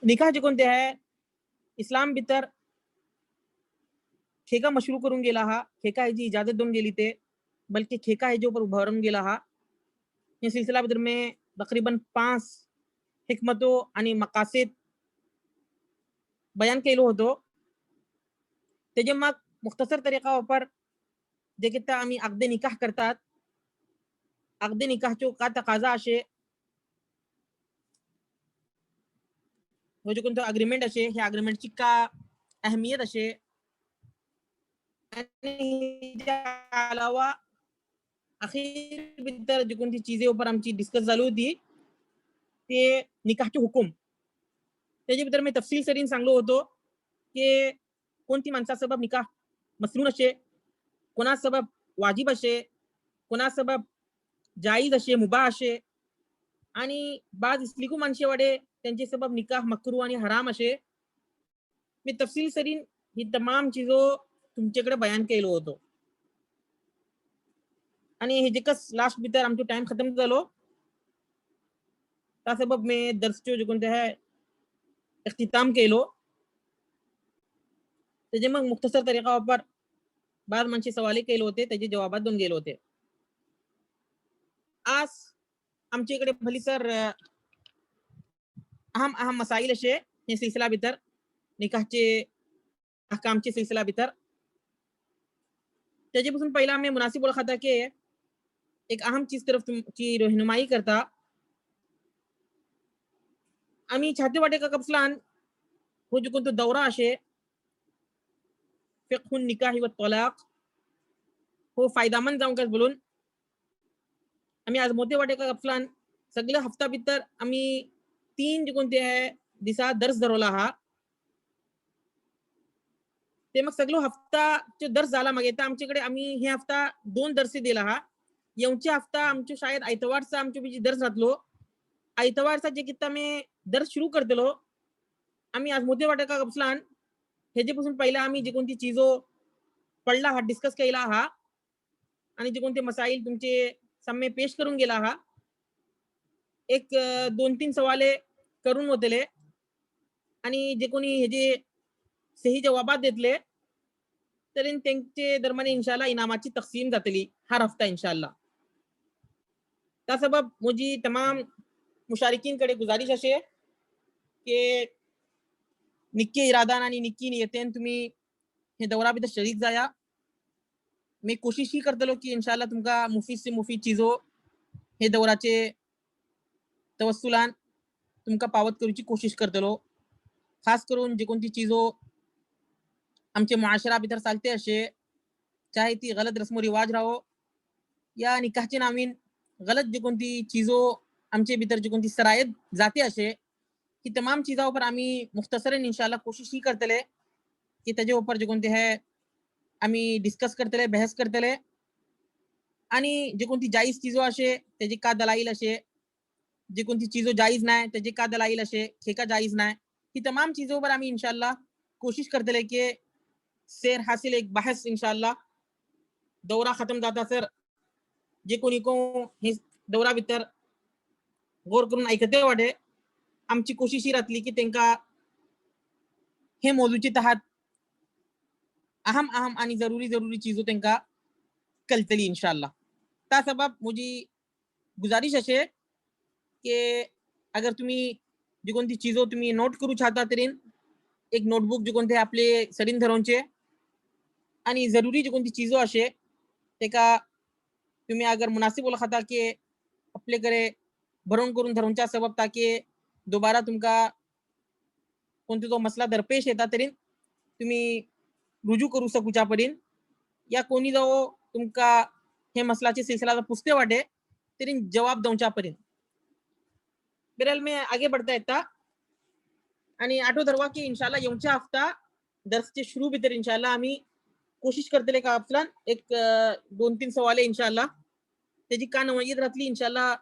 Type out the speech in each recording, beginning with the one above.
निकाह जे कोणते आहे इस्लाम भितर खेका मशरू करून गेला हा, खेका ह्याची इजाजत देऊन गेली ते, बल्कि खेका ह्याच्या ऊपर उभारून गेला हा. या सिलसिला भितर में तकरीबन 5 हिकमतो आणि मकासिद बयान केलो होतो. त्याचे मग मुख्तसर तरीका वापर जे की आम्ही अगदे निकाह करतात, अगदे निकाहचो का तकाजा असे हो जे कोणतं अग्रीमेंट असे, ह्या अग्रीमेंटची का अहमियत असे, आणि अलावा अखीर भितर जी कोणती चीजे ऊपर आमची डिस्कस झाली होती ते निकाहचे हुकुम. त्याच्या भितर मी तफसील सरीन सांगलो होतो की कोणती माणसा सबब निकाह मसनून असे, कोणा सबब वाजिब असे, कोणा सबब जाईज असे, मुबाह असे, आणि बाज इस्लिकू माणसे वाडे त्यांचे सबब निकाह मकरू आणि हराम असे. मी तफसील सरीन ही तमाम चीजो तुमच्याकडे बयान केलो होतो. आणि हे जे कस लास्ट भितर आमचो टाइम खतम झालो त्या सबब मी दर्सचो जे कोणते आहे इख्तिताम केलो. त्याचे मग मुख्तसर तरीका वापर बाद माणसे सवाले केले होते, त्याचे जवाबात देऊन गेले होते. आज आमच्या इकडे भली सर अहम मसाईल असे हे सिलसिला भितर निकाहचे अहकामचे सिलसिला भितर. त्याच्यापासून पहिला आम्ही मुनासिब बोला खाता की एक अहम चीज तरफ तुमची रहनुमाई करता. आम्ही छाती वाटे का कपसलान हो जो कोणतो दौरा असे फिक्हुन निकाह व तलाक हो फायदामंद जाऊन का बोलून आम्ही आज मोठे वाटे का कपसलान सगळं हफ्ता भितर आम्ही 3 जे कोणते आहे दिसा दर्स धरवला हा. ते मग सगळं हफ्ताचे दर्स झाला मग येता आमच्याकडे आम्ही हे हफ्ता 2 दर्से दिला हा. येऊचे हफ्ता आमच्या शाळेत आयतवारचा आमच्या बीजी दर्स घातलो. आयतवारचा जे किता मी दर्स सुरू करतलो आम्ही आज मोठे वाटे का कपसलान ह्याच्यापासून पहिला आम्ही जे कोणती चीजो पडला हा डिस्कस केला हा आणि जे कोणते मसाईल तुमचे सामने पेश करून गेला हा. एक 2-3 सवाले करून होतले आणि जे कोणी हे जे सही जवाबात देतले तरी त्यांचे दरम्यान इंशाल्लाह इनामाची तकसीम जातली हर हफ्ता इंशाल्लाह. त्या सबब मुझी तमाम मुशारिकीन कडे गुजारिश असे की निक्की इरादान आणि निक्की नियतेन तुम्ही हे दौरा भितर शरीक जाया. मी कोशिश ही करतलो की इंशाल्लाह तुमका मुफीद से मुफीद चीजो हे दौराचे तवस्सुलान तुमका पावत करूची कोशिश करतलो. खास करून जे कोणती चीजो आमचे मुआशरा भितर चालते असे चाहे ती गलत रस्मो रिवाज राहो या निकाहचे नामीन गलत जे कोणती चीजो आमचे भितर जे कोणती सरायत जाते असे की तमाम चीजा ऊपर आम्ही मुख्तसरन इंशाल्लाह कोशिश ही करतले की त्याच्या ऊपर जे कोणते है आम्ही डिस्कस करतले, बहस करतले आणि जे कोणती जायज चीजो असे त्याची का दलाईल असे, जे कोणती चीजो जायज नाही त्याची का दलाईल असे, खेका जायज नाही, ही तमाम चीजों पर आम्ही इंशाल्लाह कोशिश करतले की शेर हासिल एक बहस इंशाल्लाह दौरा खत्म जाता सर जे कोणी को हे दौरा भितर गौर करून ऐकते वाटे आमची कोशिश ही राहतली की त्यांका हे मौजूची तहात अहम आणि जरूरी चीजों त्यांका कळतली इंशाल्लाह. त्या सबब मुझी गुजारिश असे की अगर तुम्ही जी कोणती चीजो तुम्ही नोट करू चाहता तरी एक नोटबुक जे कोणते आपले सरीन धरूनचे आणि जरूरी जे कोणती चीजो असे ते का तुम्ही अगर मुनासिब बोला खाता की आपल्याकडे भरून करून धरूनच्या सबब ताकी दोबारा तुमका कोणते तो मसला दरपेश येता तरी तुम्ही रुजू करू शकूच्या परीन या कोणी जाओ तुमका हे मसलाचे सिलसिला पुसते वाटे तरी जवाब देऊच्या परीन. बिरल में आगे बढ़ता येता आणि आठो धरवा की इंशाल्लाह येऊच्या हफ्ता दर्सचे शुरू भीतर इंशाल्लाह आम्ही कोशिश करतले का आपला एक 2-3 सवाले इंशाल्लाह त्याची का नवयत राहतली इंशाल्लाह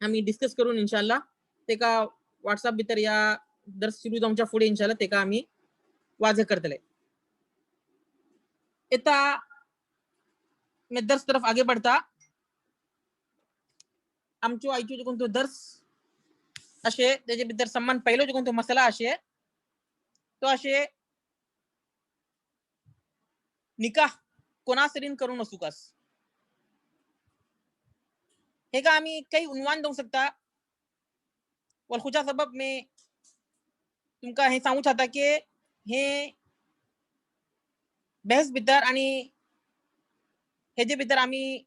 आम्ही डिस्कस करून इंशाल्लाह ते का व्हॉट्सअप भीतर या दर्स सुरू जाऊच्या पुढे इंशाल्लाह ते का आम्ही वाजह करतले. इता मैं दर्स तरफ आगे बढ़ता आमचो आयचो जो कोणतो दर्स असे त्याचे भितर समान पहिलो जो कोणतो मसला असे तो असे निकाह कोणासरीन करू नसुकास हे का आम्ही काही उन्वान देऊ शकता वलखुच्या सबब मी तुमका हे सांगू शकता की हे बहस भितर आणि हेजे भितर आम्ही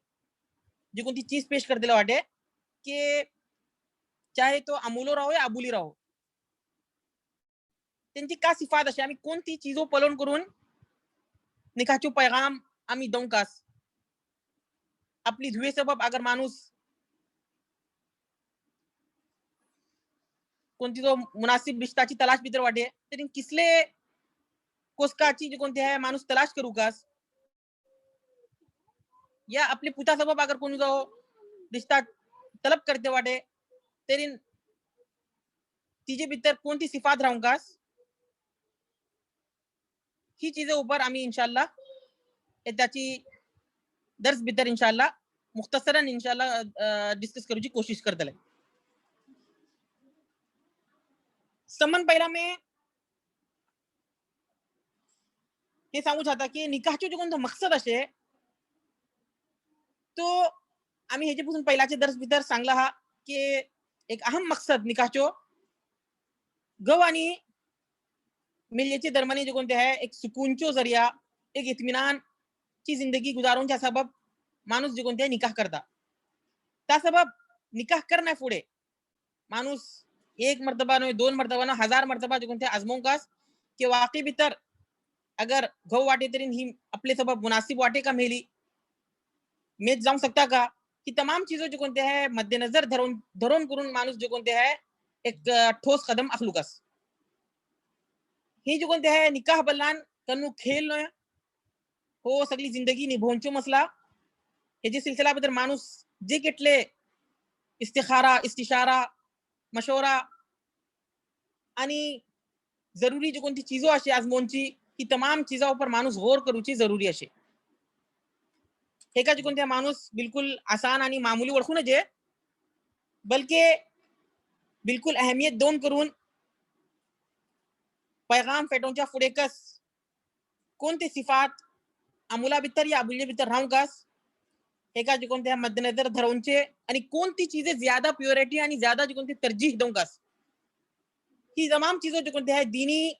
जी कोणती चीज पेश करतेला वाटे की चाहे तो अमूलो राहो या अबुली राहो त्यांची का सिफात अशी आम्ही कोणती चीजो पलन करून निकाहचो पैगाम आम्ही देऊ कास आपली धुवे सबब अगर माणूस कोणती जो मुनासिब रिश्ताची तलाश भितर वाटे तरी किसले कोसकाची जी कोणती आहे माणूस तलाश करू कास या आपली पुता सबब अगर कोणी जो रिश्ता तलब करते वाटे तरी तिचे भितर कोणती सिफात राहून कास ही चीजे ऊपर आम्ही इंशाल्लाह त्याची दर्स भितर इंशाल्लाह मुख्तसरन इंशाल्लाह डिस्कस करूची कोशिश करतले समन पहिला मी हे सांगू शकता की निकाहचे जो कोणतो मकसद असे तो आम्ही ह्याच्यापासून पहिल्याचे दर्स भितर सांगला हा की एक अहम मकसद निकाहचो गव आणि मिल्ल्याचे दरम्यान जो कोणते आहे एक सुकूनचो जरिया एक इत्मिनान ची जिंदगी गुजारूनच्या सबब माणूस जे कोणते निकाह करता त्या सबब निकाह करण्या पुढे माणूस एक मर्तबा नो दोन मर्तबा नो हजार मर्तबा जो कोणते आजमों कास कि वाकई भितर अगर घो वाटे तरी ही आपले सबब मुनासिब वाटे का मेली मेज जाऊ सकता का कि तमाम चीजों जो कोणते है मद्देनजर धरून करून माणूस जो कोणते है एक ठोस कदम अखलुकास ही जो कोणते है निकाह बल्लान कनु खेल न हो सगळी जिंदगी निभवणचो मसला हे जे सिलसिला भितर माणूस जे केटले इस्तिखारा इस्तिशारा मशवरा आणि जरूरी जो कोणती चीजो असे आजमोनची की तमाम चीजा ऊपर माणूस गौर करूची जरूरी असे हे का जो कोणते माणूस बिल्कुल आसान आणि मामूली ओळखून जे बल्कि बिल्कुल अहमियत दोन करून पैगाम फेटोंच्या पुढे कस कोणते सिफात अमुला भितर या अबुल्य भितर राहून कास हे का जो कोणते मद्देनजर धरूनचे आणि कोणती चीजे ज्यादा प्युरिटी आणि ज्यादा जो कोणते तरजीह देऊ कास ही तमाम चीजों जो कोणते आहे दीनी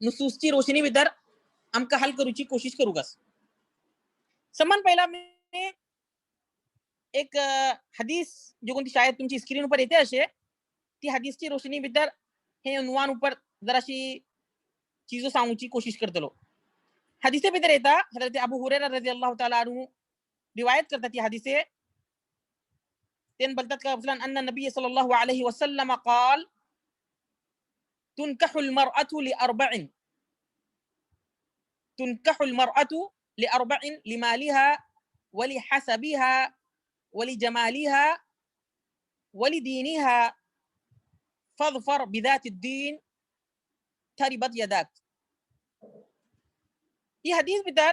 नुसूसची रोशनी भितर आमका हल करूची कोशिश करू कास समान पहिला मी एक हदीस जो कोणती शायद तुमची स्क्रीन ऊपर येते असे ती हदीसची रोशनी भितर हे उन्वान ऊपर जराशी चीजों सांगूची कोशिश करतलो हदीसे भितर येता हजरत अबू हुरैरा रज़ियल्लाहु ताला अन्हु रिवायत करता ती हदीसे तेन बोलतात का फलन अन्न नबी सल्लल्लाहु अलैहि वसल्लम قال تنكح المرأة لأربع تنكح المرأة لأربع لمالها ولحسبها ولجمالها ولدينها فاظفر بذات الدين تربت يداك ही हदीस भितर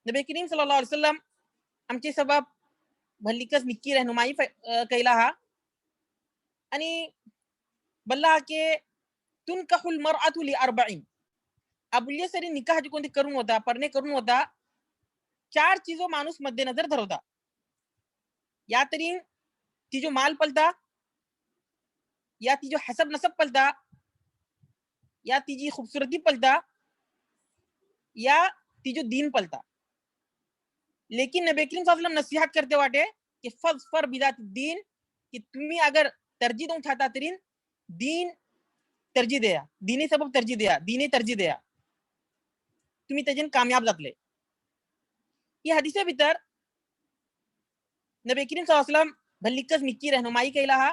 नबी करीम सल्लल्लाहु अलैहि वसल्लम आमचे सबब भल्लिकस निक्की रहनुमाई कैला हा आणि बल्ला के तुनकहुल मरअतु लिअर्बईन अबुल्य सरी निकाह जो कोणते करून होता परणे करून होता चार चीजों माणूस मद्देनजर धरवता या तरी तिजो माल पलता या तिजो हसब नसब पलता या तिजी खूबसूरती पलता या तिजो दीन पलता लेकिन नबी करीम सल्लल्लाहु अलैहि वसल्लम नसीहत करते वाटे कि फज़फर बिदात दीन कि तुम्ही अगर तरजीह दो चाहता तरी दीन तरजीह द्या दीनी सबब तरजीह द्या दीनी तरजीह द्या तुम्ही त्याच्यान कामयाब जातले ही हदीसे भितर नबी करीम सल्लल्लाहु अलैहि वसल्लम भल्लिकस निक्की रहनुमाई कैला हा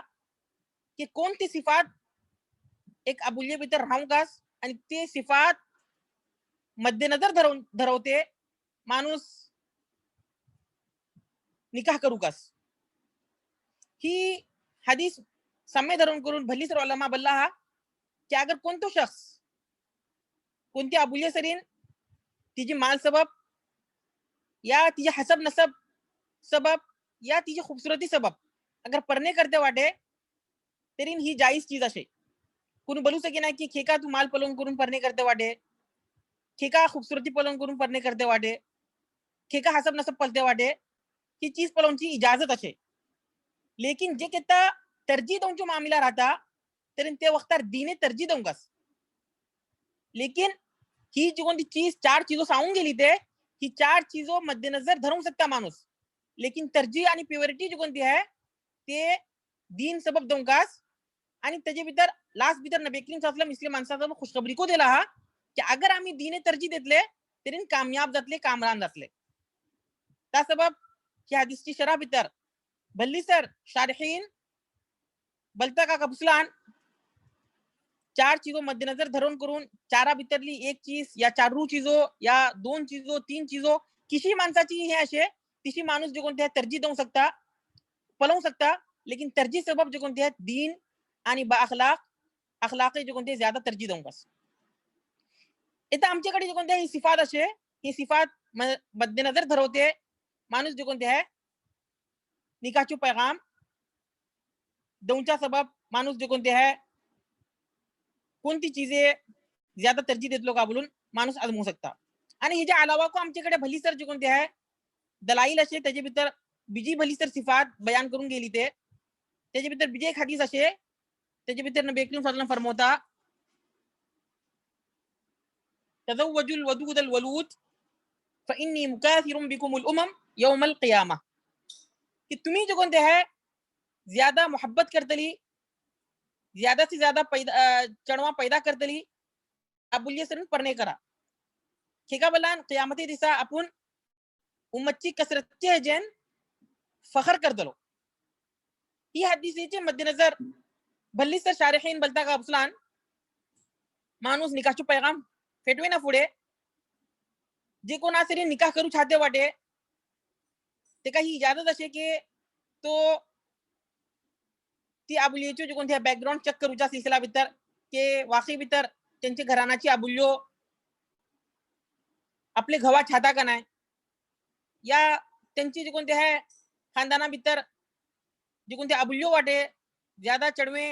कि कोणती सिफात एक अबुल्य भितर राहून कास आणि ते सिफात मद्देनजर धरवते माणूस निकाह करू कास ही हदीस समय धरून करून भल्ली सर उलमा बल्ला हा कि अगर कोणतो शख्स कोणती अबुल्य सरीन तिची माल सबब या तिचे हसब नसब सबब या तिची खूबसूरती सबब अगर परने करते वाटे तेरीन ही जायज चीज असे कोणी बोलू सके ना की खेका तू माल पलवून करून परणे करते वाटे, खेका खूबसूरती पलवून करून परणे करते वाटे, खेका हसब नसब पलते वाटे, ही चीज पलवूनची इजाजत असे. लेकिन जे किता तरजीह दूं जो मामला रहता तेरे ते वक्त दीने तरजीह दूंगा. लेकिन ही जी कोणती चीज 4 चीजों सांगून गेली ते ही 4 चीजों मद्देनजर धरू शकता माणूस. लेकिन तरजीह आणि प्युरिटी जी कोणती आहे ते दीन सबब दूंगास. आणि त्याच्या भीतर लास्ट भीतर नबी करीम सल्लल्लाहु अलैहि वसल्लम इसलिए माणसाचा खुशखबरी को दिला हा की अगर आम्ही दीने तरजीह देतले तरी कामयाब जातले, कामरान जातले. त्या सबब ही हदीसची शरह भीतर भल्ली सर शारहीन बलता का कबसलान 4 चीजों मद्देनजर धरून करून चारा भीतरली एक चीज या 4 चीजों या 2 चीजों 3 चीजों किसी माणसाची हे असे तिशी माणूस जे कोणते तरजीह देऊ शकता, पलवू शकता. लेकिन तरजीह सबब जे कोणते दीन आणि अखलाक जे कोणते ज्यादा तरजीह दूंगा. इथं आमच्याकडे जे कोणते ही सिफात असे ही सिफात मद्देनजर धरवते माणूस जे कोणते आहे निकाहचे पैगाम दऊच्या सबब माणूस जे कोणते आहे कोणती चीजे ज्यादा तरजीह देतलो का बोलून माणूस आजमू शकता. आणि ह्याच्या अलावा को आमच्याकडे भली सर जे कोणते आहे दलाईल असे त्याच्या भीतर बिजी भली सर सिफात बयान करून गेली ते त्याच्या भीतर बिजे एक हदीस असे त्याच्या भीतर नबी करीम सल्लल्लाहु अलैहि वसल्लम फरमवता तज़व्वजुल वदूदल वलूद फइन्नी मुकाथिरुम बिकुमुल उमम यौमल क़ियामा. कि तुम्ही जो कोणते है ज्यादा मोहब्बत करतली ज्यादा से ज्यादा चढवा पैदा करतली अबुल्य सरून परणे करा. खेका बलान क़ियामती दिसा आपण उम्मतची कसरतचे जन फखर करतलो. ही हदीसीचे मद्देनजर भल्ली सर शारिहीन बलता का अफसलान माणूस निकाहचे पैगाम फेटवे ना पुढे जे कोण असरी निकाह करू छाते वाटे ते काही इजाजत असे की तो ती आबुलीची जे कोणत्या बॅकग्राऊंड चेक करूच्या सिलसिला भीतर के वाकई भीतर त्यांची घराण्याची आबुल्यो आपले घवा छाता का नाही या त्यांची जे कोणते आहे खानदाना भीतर जे कोणते आबुल्यो वाटे ज्यादा चढवे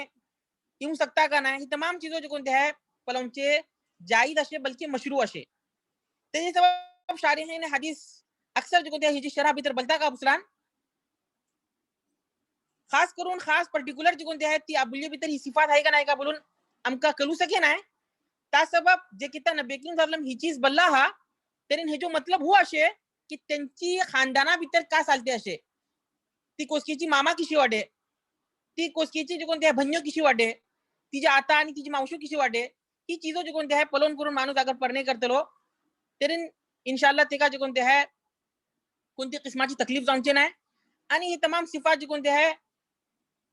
येऊ सकता का नाही. ही तमाम चीजों जे कोणते आहे पलवचे जायज असे बल्कि मशरू असे. त्याचे सबब शारिहीन हदीस अक्सर जे कोणते हिची शरह भीतर बलता का अफसलान खास करून खास पर्टिक्युलर जे कोणते आहेत ती अबुल्य भीतर ही सिफात आहे का नाही का बोलून आमका कळू सके नाही. त्या सबब जे किता नबी करीम सल्लल्लाहु अलैहि वसल्लम ही चीज बल्ला हा तरी हे जो मतलब हुआ असे की त्यांची खानदाना भीतर का चालते असे ती कोसकीची मामा किशी वाटे ती कोसकीची जे कोणते भन्यो किशी वाटे तिची आता आणि तिची मावशी किशी वाटे ही चीजों जे कोणते आहे पलवून करून माणूस अगर परणे करतलो तरी इंशाल्लाह ते का जे कोणते आहे कोणती किस्माची तकलीफ जाऊनचे नाही. आणि ही तमाम सिफात जे कोणते आहे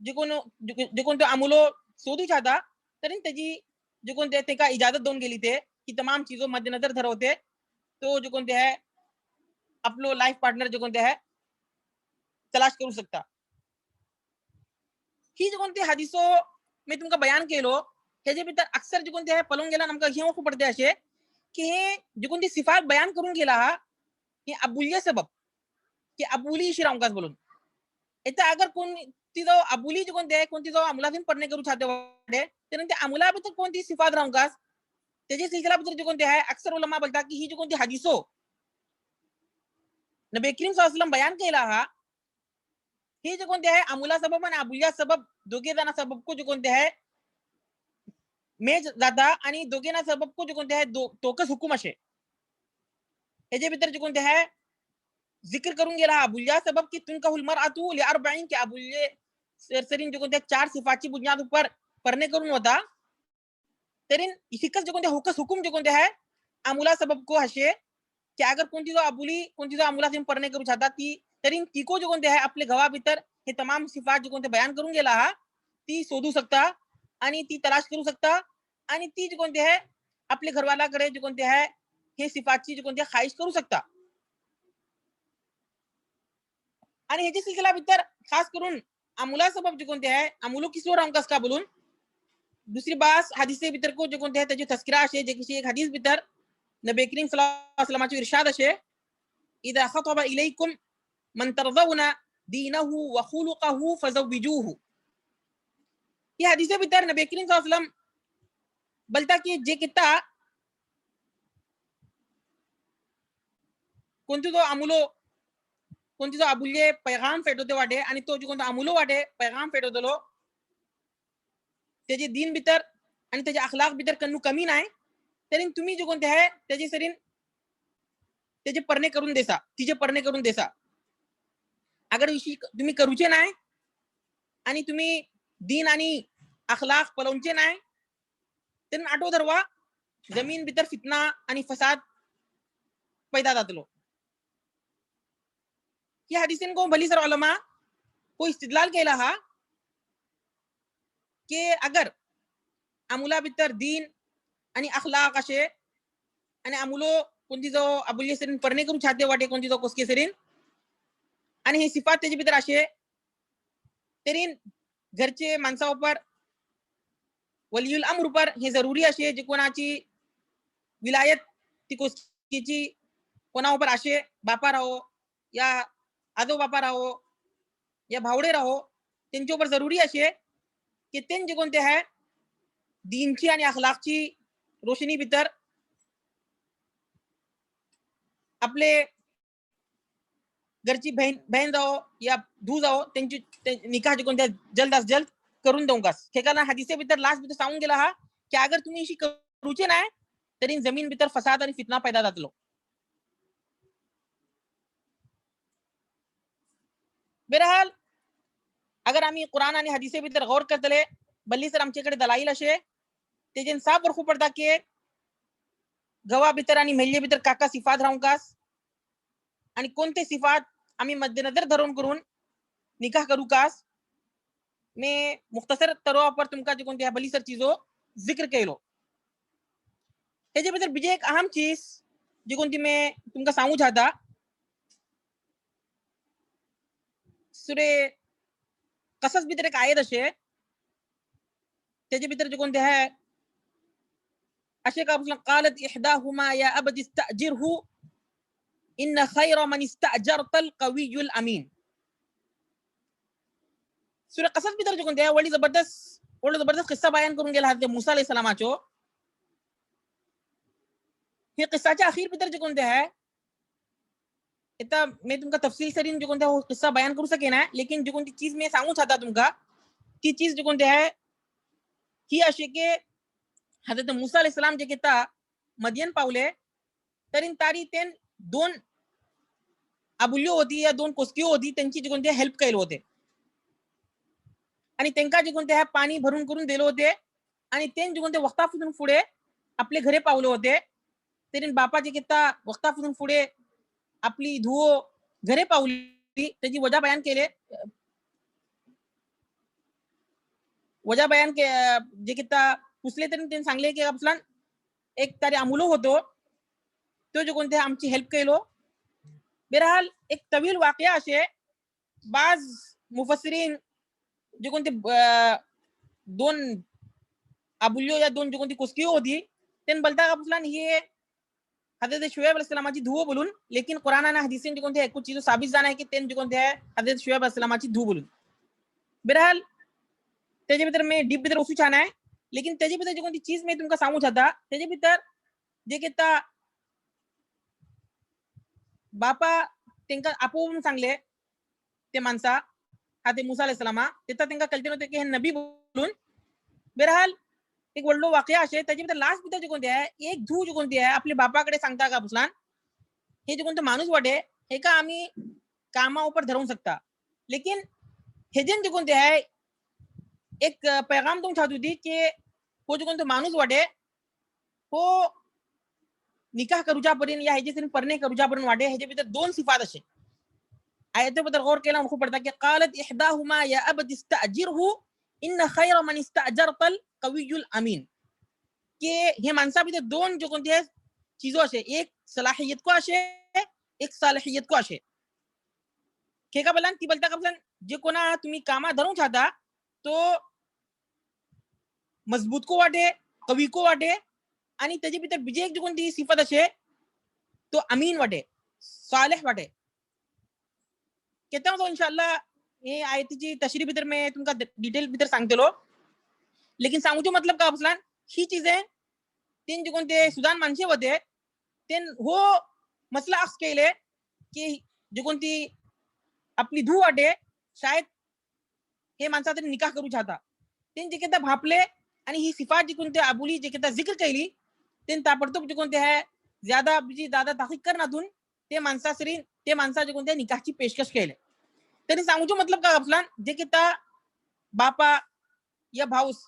जे कोणते अमुलो शोधू चाहता तरी त्याची जे कोणते ते का इजाजत देऊन गेली ते ही तमाम चीजों मद्देनजर धरवते तो जो कोणते है आपलो लाइफ पार्टनर जो कोणते है तलाश करू शकता. ही जो कोणते हदीसो मी तुमका बयान केलो ह्याच्या भीतर अक्सर जे कोणते है पलून गेला नमका हे खूप पडते असे की हे जे कोणती सिफात बयान करून गेला हा हे अबुल्य सबब की अबुली इशी राहूनकाच बोलून इथं अगर कोणती जो अबुली जे कोणते आहे कोणती जो अमुलाधीन पडणे करू छाते वाटे तर ते अमुला भीतर कोणती सिफात राहूनकाच त्याची सिलसिला भीतर जे कोणते आहे अक्सर उलमा बोलता की ही जो कोणती हदीसो नबी करीम सल्लल्लाहु अलैहि वसल्लम बयान केला हा हे जे कोणते आहे अमुला सबब आणि अबुलिया सबब दोघे जण सबब को जे कोणते आहे मेज जाता आणि दोघे ना सबब को जे कोणते आहे तोकस हुकुम असे ह्याच्या भीतर जे कोणते आहे जिक्र करून गेला हा अबुलिया सबब की तुनकाहुल मरअतु लिअरबईन के अबुल्ये सरसरीन जे कोणते 4 सिफातची बुनियाद ऊपर परणे करून होता तरी इसिकस जे कोणते हुकस हुकुम जे कोणते आहे अमुला सबब को हशे कि अगर कोणती जो अबुली कोणती जो अमुला सिम परणे करू छाता ती तरी तिको जो कोणते आहे आपले गवा भीतर हे तमाम सिफात जे कोणते बयान करून गेला हा ती शोधू शकता आणि ती तलाश करू शकता आणि ती जे कोणते आहे आपले घरवालाकडे जे कोणते आहे हे सिफातची जे कोणते ख्वाहिश करू शकता. आणि ह्याची सिलसिला भीतर खास करून अमुला सबब जे कोणते आहे अमुलो किसो रामकास का बोलून दुसरी बात हदीसे भीतर को जे कोणते आहे त्याची तस्किरा असे जे किसी एक हदीस भीतर नबी करीम सल्लल्लाहु अलैहि वसल्लम इरशाद असे इदा खतबा इलैकुम मन तरज़ौना दीनहु व खुलुकहु फज़व्विजूहु ही हदीसे भितर नबी करीम सल्लल्लाहु अलैहि वसल्लम बोलता की जे किता कोणती तो अमुलो कोणती जो अबुल्ये पैगाम फेटवते वाटे आणि तो जो कोणता अमुलो वाटे पैगाम फेटवतलो त्याचे दीन भितर आणि त्याचे अखलाक भितर कन्नू कमी नाही तरी तुम्ही जे कोणते आहे त्याचे सरीन त्याचे परणे करून देसा तिचे परणे करून देसा अगर तुम्ही करूचे नाही आणि तुम्ही दीन आणि अखलाक पलवचे नाही तर आठव धरवा जमीन भितर फितना आणि फसाद पैदा जातलो ही हदीसेन को भली सर उलमा को इस्तिदलाल केला हा की अगर अमुला भितर दीन आणि अखलाक असे आणि अमुलो कोणती जो अबुल्य सरीन परणे करू छाते वाटे कोणती जो कोसके सरीन आणि हे सिफात त्याच्या भितर असे तरी घरचे माणसावर वलियुल अमर पर हे जरुरी असे जे कोणाची विलायत ती कोसकीची कोणावर असे बापा राहो या आजो बापा राहो या भावडे राहो त्यांच्यावर जरुरी असे की त्यांचे कोणते आहे दीनची आणि अखलाकची रोशनी भितर आपले घरची बहन जाओ या धू जाओ त्यांची निकाह जे कोणत्या जल्द अज जल्द करून देऊ का हे कारण हदीसे भितर लास्ट भितर सांगून गेला हा की अगर तुम्ही अशी करूचे नाही तरी जमीन भितर फसाद आणि फितना पैदा जातलो बहरहाल अगर आम्ही कुरान आणि हदीसे भितर गौर करतले बल्ली सर आमच्याकडे दलाईल असे तेजेन साफ वरखू पडता की गवा भितर आणि मेल्ये भितर काका सिफात राहून कास आणि कोणते सिफात आम्ही मध्यनजर धरून करून निकाह करू कास मैं मुख्तसर तौर पर तुमका जो कोणती भली सर चीजो जिक्र केलो त्याच्या भितर बीजे एक अहम चीज जी कोणती मैं तुमका सांगू चाहता सुरे कसस भितर एक आयत असे त्याच्या भितर जे कोणते आहे असे का قالت احداهما يا ابت استاجره ان خير من استاجرت القوي الامين सूर्य कसच भितर जे कोणते वडी जबरदस्त किस्सा बयान करून गेला हजरत मूसा अलैहि सलामाचो हे किस्साच्या अखीर भितर जे कोणते आहे इतना मैं तुमका तफसील सरीन जो कोणते किस्सा बयान करू सके ना लेकिन जो कोणती चीज मैं सांगू चाहता तुमका ती चीज जो कोणते आहे ही अशी की हजरत मूसा अलैहि सलाम जे किता मदियन पावले तरी तारी तेन दोन अबुल्यो होती या दोन कोसकियो होती त्यांची जे कोणते हेल्प केले होते आणि त्यांना जे कोणते आहे पाणी भरून करून दिले होते आणि तेन जे कोणते वक्तापासून पुढे आपले घरे पावले होते तरी बापा जे किता वक्तापासून पुढे आपली धुओ घरे पावली त्याची वजा बयान केले वजा बयान के जे किता पुसले तरी त्यांनी सांगले की आपला एक तारे अमुलो होतो तो जो कोणते आमची हेल्प केलो बहरहाल एक तवील वाकया असे बाज मुफस्सिरीन जे कोणते दोन अबुल्यो या दोन जो कोणती कुस्कियो होती त्यांनी बोलता आपला हे हजरत शुएब अलैहिस्सलामाची धुओ बोलून लेकिन कुरान आणि हदीसें जे कोणते कुछ चीजों साबित जाना है कि तेन जे कोणते आहे हजरत शुएब अलैहिस्सलामाची धुओ बोलून बहरहाल त्याच्या भितर मैं डीप भितर उसू छाना है लेकिन त्याच्या भितर जे कोणती चीज मैं तुमका सांगू चाहता त्याच्या भितर जे किता बापा त्यांना आपोवून सांगले ते माणसा हजरत मूसा अलैहिस्सलामा तिथं त्यांना कळते नव्हते की हे नबी बोलून बहरहाल एक वडलो वाकया असे त्याच्या भितर लास्ट भितर जे कोणते आहे एक धू जे कोणती आहे आपल्या बापाकडे सांगता का पुसलान हे जे कोणतं माणूस वाटे हे का आम्ही कामावर धरून शकता लेकिन हे जे कोणते आहे एक पैगाम तुम चाहती होती की हो जो कोणतं माणूस वाटे हो निकाह करूच्या पर्यंत या ह्याचे परणे करूच्या पर्यंत वाटे ह्याच्या भितर दोन सिफात असे आयतेबद्दल गौर केला खूप पडता की قالت احداهما يا ابت استاجره ان خير من استاجرت القوي الامين कि हे माणसा भितर दोन जो कोणते आहे चीजो असे एक सलाहियत को असे एक सालहियत को असे के का बलान ती बोलता का बलान जे कोणा तुम्ही कामा धरून चाहता तो मजबूत को वाटे कवी को वाटे आणि त्याच्या भितर बीजे एक जो कोणती सिफत असे तो अमीन वाटे सालेह वाटे कहता हूं तो इंशाल्लाह ये आयतीची तशरीह भितर मैं तुमका डिटेल भितर सांगतेलो लेकिन सांगूचो मतलब का असला ही चीजें तीन जे कोणते सुदान माणसे होते तेन हो मसला अक्स केले की जे कोणती आपली धू वाटे शायद हे माणसा तरी निकाह करू चाहता तेन जे केता भापले आणि ही सिफात जी कोणते आबुली जे केता जिक्र केली तेन ताबडतोब जे कोणते है ज्यादा दादा ताकीद करण्यातून ते माणसासरी ते माणसा जे कोणते निकाहची पेशकश केले तरी सांगूचो मतलब का आपला जे केता बापा या भाऊस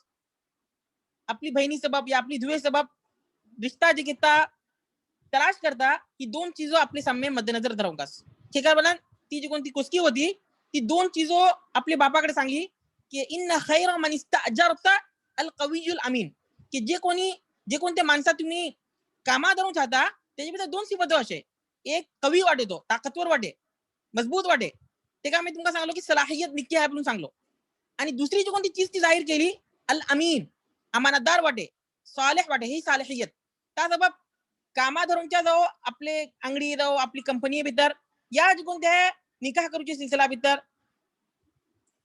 आपली बहिणी सबब या आपली धुवे सबब रिश्ता जे केता तलाश करता की दोन चीजों आपले सामने मद्देनजर धरवकास ठीक आहे बना ती जी कोणती कुस्की होती ती दोन चीजों आपल्या बापाकडे सांगली की इन खैर मन इस्ताजरता अल कवियुल अमीन की जे कोणते माणसा तुम्ही कामा धरून चाहता त्याच्याबद्दल दोन सिफत असे एक कवी वाटे तो ताकदवर वाटे मजबूत वाटे ते का मी तुमका सांगलो की सलाहियत निक्की आहे म्हणून सांगलो आणि दुसरी जी कोणती चीज ती जाहीर केली अल अमीन अमानतदार वाटे सालेह वाटे ही सालेहियत त्या सबब कामा धरूनच्या जाओ आपले अंगडी जाओ आपली कंपनी भितर या जे कोणत्या निकाह करूची सिलसिला भितर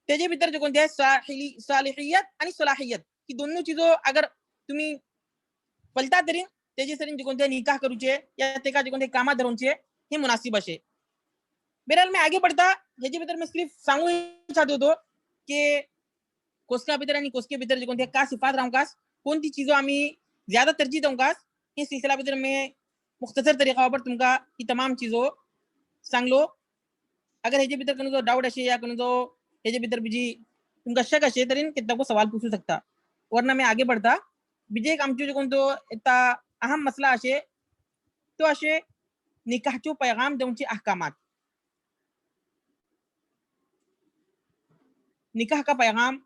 त्याचे भितर जे कोणते सालेहियत आणि सलाहियत ही दोनों चीजों अगर तुम्ही पलता तरी त्याचे सरी जे कोणते निकाह करूचे या ते का जे कोणते कामा धरूनचे हे मुनासिब असे बहरहाल मैं आगे बढ़ता ह्याच्या भितर मैं सिर्फ सांगू इच्छित होतो की कोसका भितर आणि कोसके भितर जे कोणते का सिफात राहूकास कोणती चीजों आम्ही ज्यादा तरजीह दूंगास ये सिलसिला भितर मैं मुख्तसर तरीका पर तुमका ही तमाम चीजों सांगलो अगर ह्याच्या भितर कनो जो डाउट असे या कनो जो ह्याच्या भितर बिजी तुमका शक असे तरी कितना को सवाल पूछू सकता वरना मैं आगे बढ़ता बिजे एक आमचो जो कोणतो इतना अहम मसला असे तो असे निकाहचो पैगाम देऊनचे अहकामात निकाह का पैगाम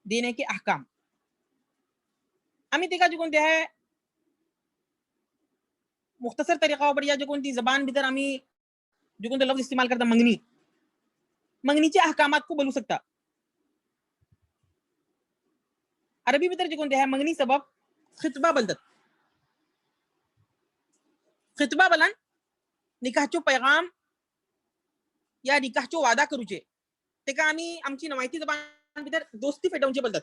देने के अहकाम आम्ही ते का जो कोणते है मुख्तसर तरीका पर या जो कोणती जबान भीतर आम्ही जो कोणते लफ्ज इस्तेमाल करता मंगनीच्या अहकामात को बोलू सकता अरबी भीतर जो कोणते है मंगनी सबब खितबा बोलतात खितबा बलन निकाहचो पैगाम या निकाहचो वादा करूचे ते का आम्ही आमची नवायती जबान भीतर दोस्ती फेटवूनचे बोलतात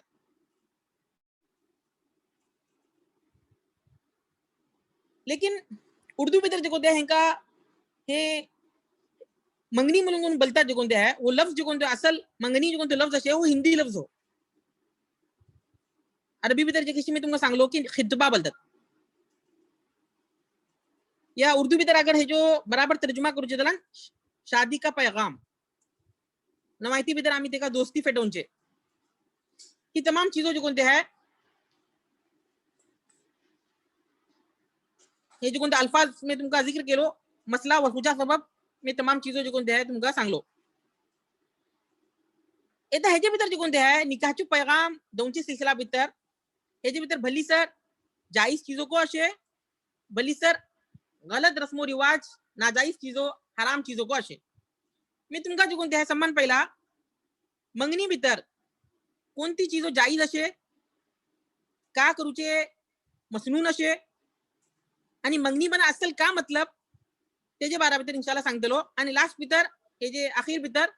लेकिन उर्दू भीतर जो कोणते हेंका हे मंगनी म्हणून बोलतात जो कोणते है वो लफ्ज जो कोणते असल मंगनी जो कोणते लफ्ज असे वो हिंदी लफ्ज हो अरबी भीतर जे किसी में तुमको सांगलो की खितबा बोलतात या उर्दू भीतर अगर है जो बराबर तर्जुमा करूचे त्याला शादी का पैगाम नवायती भीतर आम्ही ते का दोस्ती फेटवूनचे ही तमाम चीजों जो कोणते है हे जो कोणते अल्फाज में तुमका जिक्र केलो मसला वसूचा सबब में तमाम चीजों जो कोणते है तुमका सांगलो एता ह्याच्या भीतर जो कोणते है निकाहचो पैगाम दोनची सिलसिला भीतर ह्याच्या भीतर भली सर जायज चीजों को असे भली सर गलत रस्मो रिवाज नाजायज चीजों हराम चीजों को असे मी तुमका जो कोणते है सम्मान पहिला मंगनी भीतर कोणती चीजों जायज असे का करूचे मसनून असे आणि मंगनी बना असल का मतलब त्याच्या बारा भीतर इंशाल्लाह सांगतलो आणि लास्ट भीतर हे जे अखीर भीतर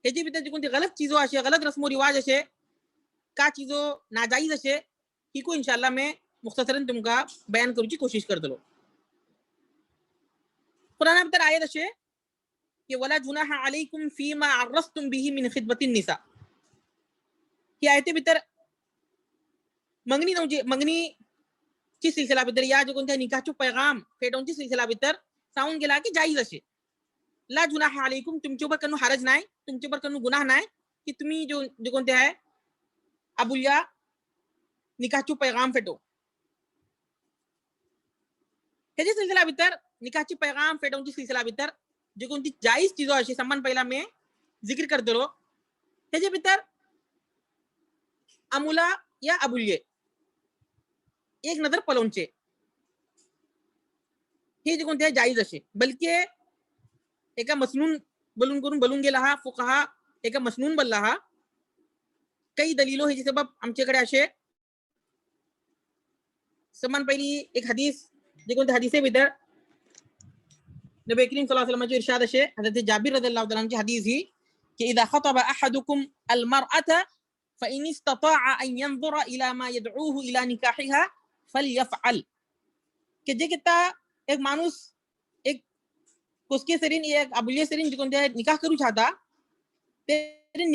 ह्याच्या भीतर जी कोणती गलत चीजों असे गलत रस्मो रिवाज असे का चीजों नाजायज असे ही को इंशाल्लाह मैं मुख्तसरन तुमका बयान करूची कोशिश करतलो कुरान भीतर आयत असे कि वला जुनाह अलैकुम फीमा अर्रस्तुम बिही मिन खिदबतिन निसा ही आयते भीतर मंगनी ची सिलसिला भीतर या जो कोणत्या निकाहचो पैगाम फेटवूनची सिलसिला भीतर सांगून गेला की जायज असे ला जुनाह अलैकुम तुमच्यावर कनो हरज नाही तुमच्यावर कनो गुनाह नाही की तुम्ही जो कोणते आहे अबुल्या निकाहचो पैगाम फेटो ह्याची सिलसिला भीतर निकाहची पैगाम फेटवूनची सिलसिला भीतर जे कोणती जायज चीजों अशी समान पहिला मैं जिक्र करतलो ह्याच्या भीतर अमुला या अबुल्ये एक नजर पलवूनचे हे जे कोणते जायज असे बल्कि एका मसनून बोलून गेला हा फुकाहा एका मसनून बोलला हा काही दलीलो हे सबब आमच्याकडे असे समान पहिली एक हदीस जे कोणते हदीसे भीतर नबी करीम सल्लल्लाहु अलैहि वसल्लम चे इरशाद असे हजरत जाबिर रदियल्लाहु ताला ची हदीस ही कि इदा खतबा अहदुकुम अलमरअता فإن استطاع أن ينظر إلى ما يدعوه إلى نكاحها فليفعل. कि जे किता एक माणूस एक कोसके सरीन एक अबुल्य सरीन जे कोणते निकाह करू चाहता ते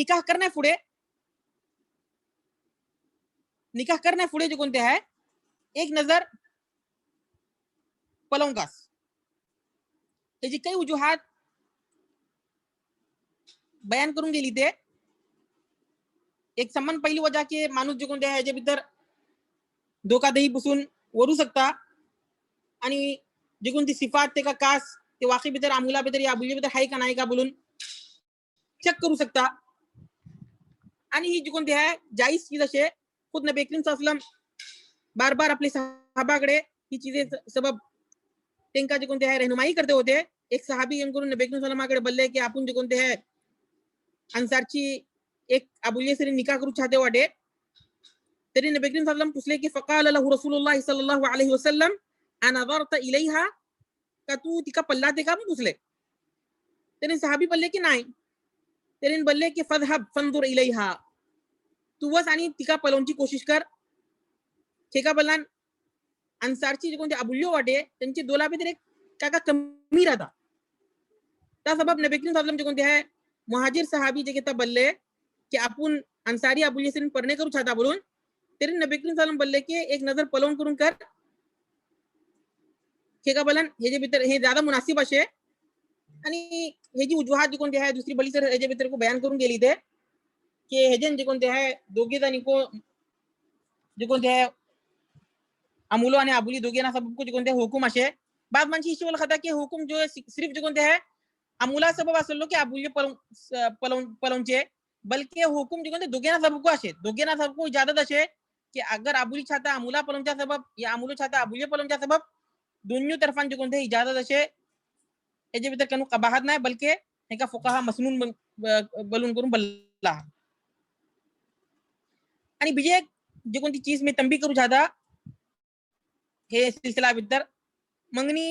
निकाह करण्यापुढे जे कोणते आहे एक नजर पलवंकास त्याची काही वजुहात बयान करून गेली ते एक समान पहिली वजह की माणूस जे कोणते आहे जे भीतर धोकादही बसून वरू शकता आणि जे कोणती सिफात ते का कास ते वाकई भीतर आमुला भीतर या अबुल्य भीतर आहे का नाही का बोलून चेक करू शकता आणि ही जी कोणती आहे जायज चीज असे खुद नबी करीम सल्लल्लाहु अलैहि वसल्लम बार बार आपले सहाबाकडे ही चीजें सबब त्यांका जे कोणते आहे रहनुमाई करते होते एक सहाबी यांकडून नबी करीम सल्लल्लाहु अलैहि वसल्लम बोलले की आपण जे कोणते आहे अंसारची एक अबुल्य से निकाह करू चाहते वाटे तरी नबी करीम सल्लल्लाहु अलैहि वसल्लम पूछले की फकाल लहू रसूलुल्लाह सल्लल्लाहु अलैहि वसल्लम अनज़रत इलैहा का तू तिका पल्ला ते का पूछले त्याने सहाबी बोलले की नाही त्याने बोलले की फदहब फंजुर इलैहा तू बस आणि तिका पलवण्याची कोशिश कर ठेका बलान अंसारची जे कोणते अबुल्यो वाटे त्यांची दोला भीतर एक काका कमी राहता त्या सबब नबी करीम सल्लल्लाहु अलैहि वसल्लम जे कोणते आहे मुहाजिर सहाबी जे किता बोलले की आपण अंसारी अबुल्य से परणे करू चाहता बोलून तरी नबी करीम सल्लल्लाहु अलैहि वसल्लम बोलले की एक नजर पलवून करून कर ठेका बलान हे जे भीतर हे ज्यादा मुनासिब असे आणि हे जी वजुहात जी कोणती आहे दुसरी बली सर हे जे भीतर को बयान करून गेली ते की हे जे कोणते आहे दोघे जणी को जे कोणते आहे अमुलो आणि अबुली दोघे ना सबब को जे कोणते हुकुम असे बाद मानसी इशी बोल खाता की हुकुम जो सिर्फ जो कोणते आहे अमुला सबब असलो की अबुली पलवचे बल्कि हुकुम जो कोणते दोघे ना सबब को असे दोघे ना सबब को इजाजत असे कि अगर अबुली छाता अमुला पलवच्या सबब या अमुलो छाता अबुली पलवच्या सबब दोन्ही तरफान जे कोणते इजाजत असे हे जे भीतर कनु कबाहत नाही बल्कि एका फुकाहा मसनून बलून करून बल्ला आणि बीजे जे कोणती चीज मी तंबी करू चाहता हे सिलसिला भीतर मंगनी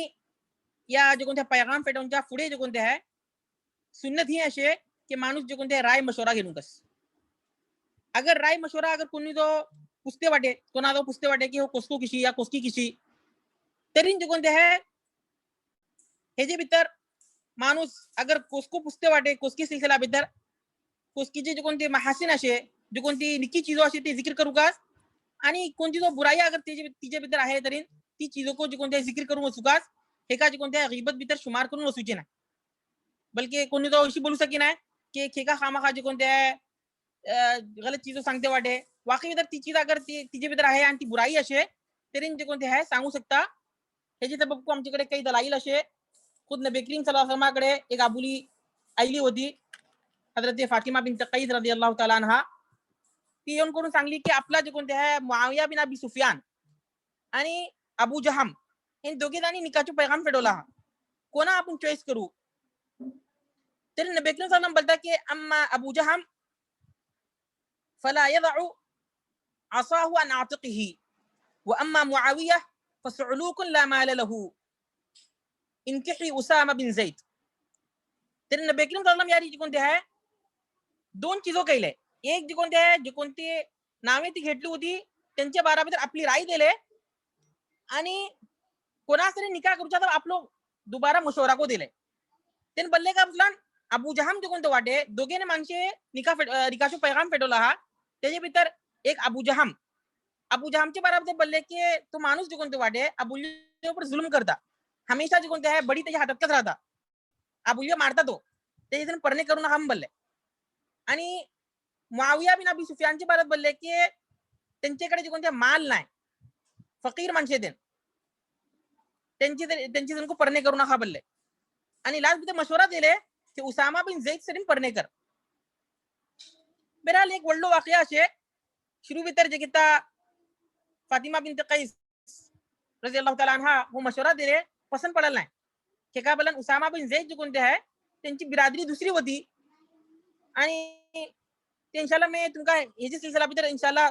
या जे कोणत्या पैगाम फेटवच्या पुढे जे कोणते आहे सुन्नत ही असे की माणूस जे कोणते राय मशवरा घेऊन कस अगर राय मशवरा अगर कोणी जो पुसते वाटे कोणा जो पुसते वाटे की हो कोसको किशी या कोसकी किशी तरी जे कोणते आहे हे जे भीतर माणूस अगर कोसको पुसते वाटे कोसकी सिलसिला भीतर कोसकीचे जे कोणते महासिन असे जे कोणती निकी चीजो असे ते जिक्र करू का आणि कोणती जो बुराई अगर तिचे भीतर आहे तरी ती चीजों को जे कोणते जिक्र करून वसुकास हे का जे कोणत्या गीबत भीतर शुमार करून वसूचे नाही बल्कि कोणी तो अशी बोलू सकी नाही की खेका खामाखा जे कोणत्या गलत चीजो सांगते वाटे वाकई भीतर ती चीज अगर तिचे भीतर आहे आणि ती बुराई असे तरी जे कोणते आहे सांगू शकता ह्याची सबब को आमच्याकडे काही दलाईल असे खुद नबी करीम सल्लल्लाहु अलैहि वसल्लम कडे एक अबुली आईली होती हजरत फातिमा बिनत क़ैस रदियल्लाहु ताला अन्हा ती येऊन करून सांगली की आपला जे कोणते आहे मुआविया बिन अबी सुफियान आणि अबू जहम हे दोघे जणी निकाहचे पैगाम फेडवला कोणा आपण चॉईस करू तरी नबी करीम सल्लल्लाहु अलैहि वसल्लम बोलता की अम्मा अबू जहम फला यदउ असाहु अन आतिqihi व अम्मा मुआविया फसउलूक ला माल लहू इनकिही उसामा बिन ज़ैद तरी नबी करीम सल्लल्लाहु अलैहि वसल्लम यारी जी कोणते आहे दोन चीजो केले एक जी कोणते आहे जी कोणती नावे ती घेतली होती त्यांच्या बाराबद्दल आपली राय दिले आणि कोणासरी निकाह करूचा तर आपलो दुबारा मशवरा को दिले त्यांनी बोलले का आपला अबू जहम जे कोणते वाटे दोघेने माणसे निकाहचो पैगाम फेटवला हा त्याच्या भीतर एक अबू जहमच्या बाराबद्दल बोलले की तो माणूस जे कोणते वाटे अबुल्य ऊपर जुल्म करता हमेशा जे कोणते आहे बडी त्याच्या हातातच राहता अबुल्य मारता तो त्याच्यातून परणे करून हम बोलले आणि मुआविया बिन अबी सुफियानच्या बारात बोलले की त्यांच्याकडे जे कोणते माल नाही फकीर माणसे त्यांची जनको परणे करू नका बोलले आणि लास्ट भीतर मशवरा दिले की उसामा बिन ज़ैद से परणे कर बहरहाल एक वडलो वाकया असे शुरू भीतर जे किता फातिमा बिनत क़ैस रज़ियल्लाहु ताला अन्हा वो मशवरा दिले पसंत पडला नाही की का बोलन उसामा बिन ज़ैद जे कोणते आहे त्यांची बिरादरी दुसरी होती आणि ते इंशाल्लाह मैं तुमका हे जे सिलसिला भीतर इंशाल्लाह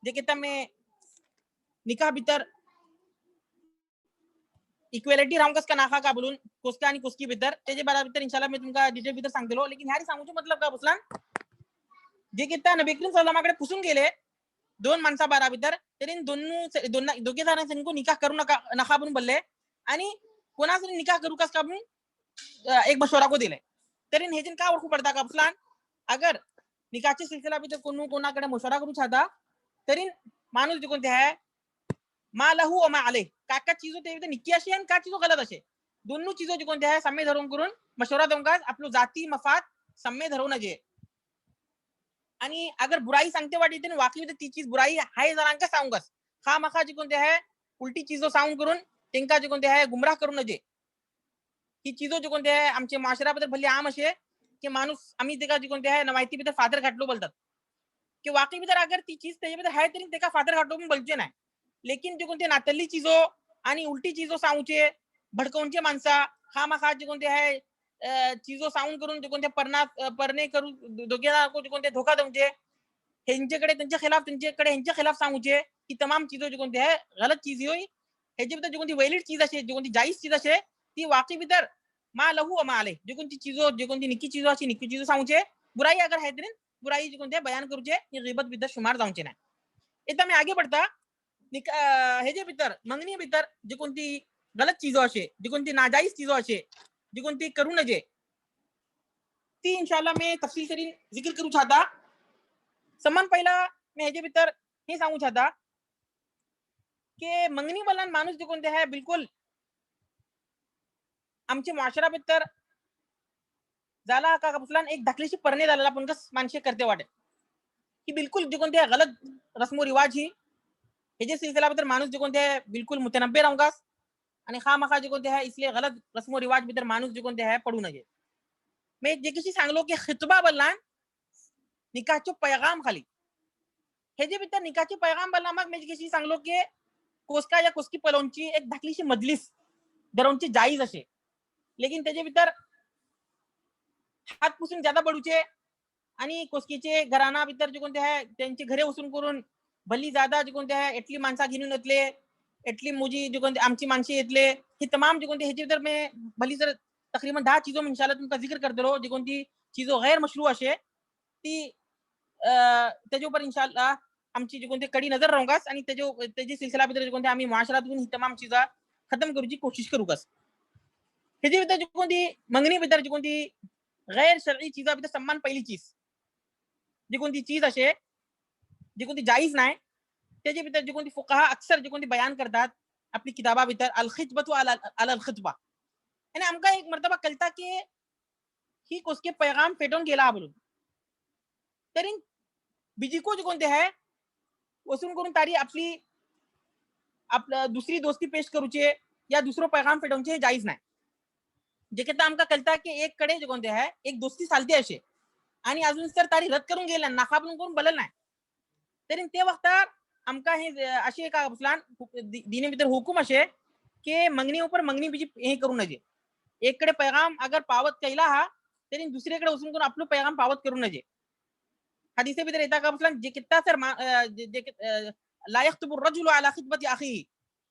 जे किता मैं निकाह भीतर इक्वेलिटी राहून का नाखा का बोलून कोसका आणि कोसकी भीतर त्याच्या बारा भीतर इंशाल्लाह मैं तुमका डिटेल भीतर सांगतलो लेकिन ह्यारी सांगूचो मतलब का बसला जे किता नबी करीम सल्लल्लाहु पुसून गेले दोन माणसा बारा भितर तरी दोघे जणांनी निकाह करू नका म्हणून बोलले आणि कोणाचं निकाह करू कस का म्हणून एक मशवरा को दिले तरी हे जन का ओळखू पडता का फुलान अगर निकाहचे सिलसिला भितर कोणाकडे मशवरा करू छाता तरी माणूस जे कोणते आहे मा लहू व मा आले का चीजो ते निक्की असे आणि का चीजो गलत असे दोनों चीजों जे कोणते आहे सम्य धरून करून मशवरा देऊन का आपलं जाती मफाद सम्य धरून जे आणि अगर बुराई सांगते वाटी वाकली तर ती चीज बुराई आहे जरांका सांगूस खा मखा जे कोणते आहे उलटी चीजो सांगून करून त्यांका जे कोणते आहे गुमराह करून जे ही चीजो जे कोणते आहे आमचे माशराबद्दल भले आम असे की माणूस आम्ही ते का जे कोणते आहे माहिती भितर फादर घाटलो बोलतात की वाकई भितर अगर ती चीज त्याच्याबद्दल आहे तरी ते का फादर घाटलो पण बोलचे नाही लेकिन जे कोणते नातल्ली चीजो आणि उलटी चीजो सांगूचे भडकवूनचे माणसा खा मखा जे कोणते आहे चीजो सांगून करून जे कोणते परणे करू दोघेला जे कोणते धोका देऊचे ह्यांच्याकडे त्यांच्या खिलाफ सांगूचे ही तमाम चीजो जे कोणते आहे गलत चीज होई ह्याच्या भितर जे कोणती वैलिड चीज असे जे कोणती जायज चीज असे ती वाकई भितर मा लहू मा आले जे कोणती चीजो जे कोणती निक्की चीजो सांगूचे बुराई अगर है तरी बुराई जे कोणते बयान करूचे ही गिबत भितर शुमार जाऊचे नाही इथं मी आगे बढ़ता ह्याच्या भितर मंगनी भितर जे कोणती गलत चीजो असे जी कोणती नाजायज चीजो असे जी कोणती करू नये ती इंशाल्लाह मैं तफसील करीन जिक्र करू चाहता समान पहिला मैं ह्याच्या भितर हे सांगू चाहता की मंगनी बलान माणूस जे कोणते आहे बिलकुल आमचे मुआशरा भितर झाला का फुलान एक धाकलीशी परणे झालेला पण कस माणसे करते वाटे की बिलकुल जे कोणते गलत रस्मो रिवाज ही ह्याच्या सिलसिला भितर माणूस जे कोणते आहे बिलकुल मुतनब्बे राहूंगास आणि खामखा जे कोणते आहे इसलिए गलत रस्मो रिवाज भितर माणूस जे कोणते आहे पडू नये मैं जे किसी सांगलो की खितबा बल्लान निकाहचो पैगाम खाली हे जे भितर निकाहचे पैगाम बल्ला मग मैं जे किसी सांगलो की कोसका या कोसकी पलोंची एक धाकलीशी मजलिस दरोंची जायज असे लेकिन त्याच्या भितर हात पुसून ज्यादा बडूचे आणि कोसकीचे घराना भितर जे कोणते आहे त्यांचे घरे वसूल करून भली ज्यादा जे कोणते आहे एटली माणसा घेऊन येतले एटली मुजी जे कोणते आमची माणसे येतले ही तमाम जे कोणते ह्याच्या भितर मैं भली जर तकरीबन 10 चीजों में इंशाल्लाह तुमका जिक्र करते रहो जी कोणती चीजों गैर मशरू असे ती त्याच्यावर इंशाल्लाह आमची जी कोणती कडी नजर राहूंगास आणि त्याची सिलसिला भितर जे कोणते आम्ही मुआशरातून ही तमाम चीजा खत्म करूची कोशिश करूगास ह्याच्या भितर जी कोणती मंगनी भितर जी कोणती गैर शरई चीजा भितर सम्मान पहिली चीज जी कोणती चीज असे जी कोणती जायज नाही त्याच्या भितर जी कोणती फुकाहा अक्सर जी कोणती बयान करतात आपली किताबा भितर अल खितबतु अल खितबा आणि आमका एक मर्तबा कळता की ही कोसके पैगाम पेटून गेला बोलून तरी बिजिको जे कोणते आहे वसूल करून तारी आपलं दुसरी दोस्ती पेश करूचे या दुसरो पैगाम पेटवूनचे हे जायज नाही जे की आमका कळता की एक कडे जे कोणते आहे एक दोस्ती चालते असे आणि अजून तर तारी रद्द करून गेल्या नाखाबून करून बदल नाही तरी ते वक्ता आमका हे असे का फुलान दीने भितर हुकूम असे की मंगनी ऊपर मंगनी बिजी हे करू नये एक कडे पैगाम अगर पावत कैला हा तरी दुसरीकडे वसूल करून आपलं पैगाम पावत करू नये हदीसे भितर येता का फुलान जे कित्ता सर ला यख्तबु रजुलु अला खितबती अखी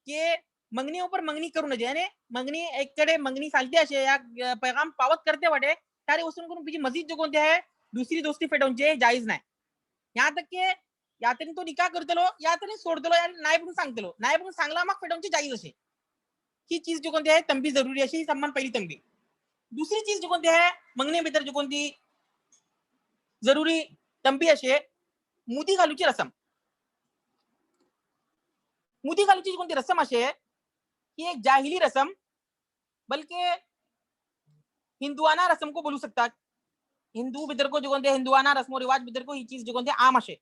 के मंगनी ऊपर मंगनी करू नये यानी मंगनी एक कडे मंगनी चालते असे या पैगाम पावत करते वाटे तारे वसूल करून बिजी मजीद जो कोणते आहे दुसरी दोस्ती पेटवूनचे जायज नाही यहाँ तक के या तरी तो निकाह करतलो या तरी सोडतलो या नाही पण सांगतलो नाही पण सांगला मग पेटवूनचे जायज असे ही चीज जो कोणती आहे तंबी जरुरी अशी सन्मान पहिली तंबी दुसरी चीज जो कोणती आहे मंगनी भितर जो कोणती जरुरी तंबी असे मुदी घालूची रसम मुदी घालूची कोणती रसम असे ही एक जाहिली रसम बल्कि हिंदुआना रसम को बोलू सकतात हिंदू भितर को जो कोणते हिंदुआना रस्मो रिवाज भितर को ही चीज जो कोणते आम असे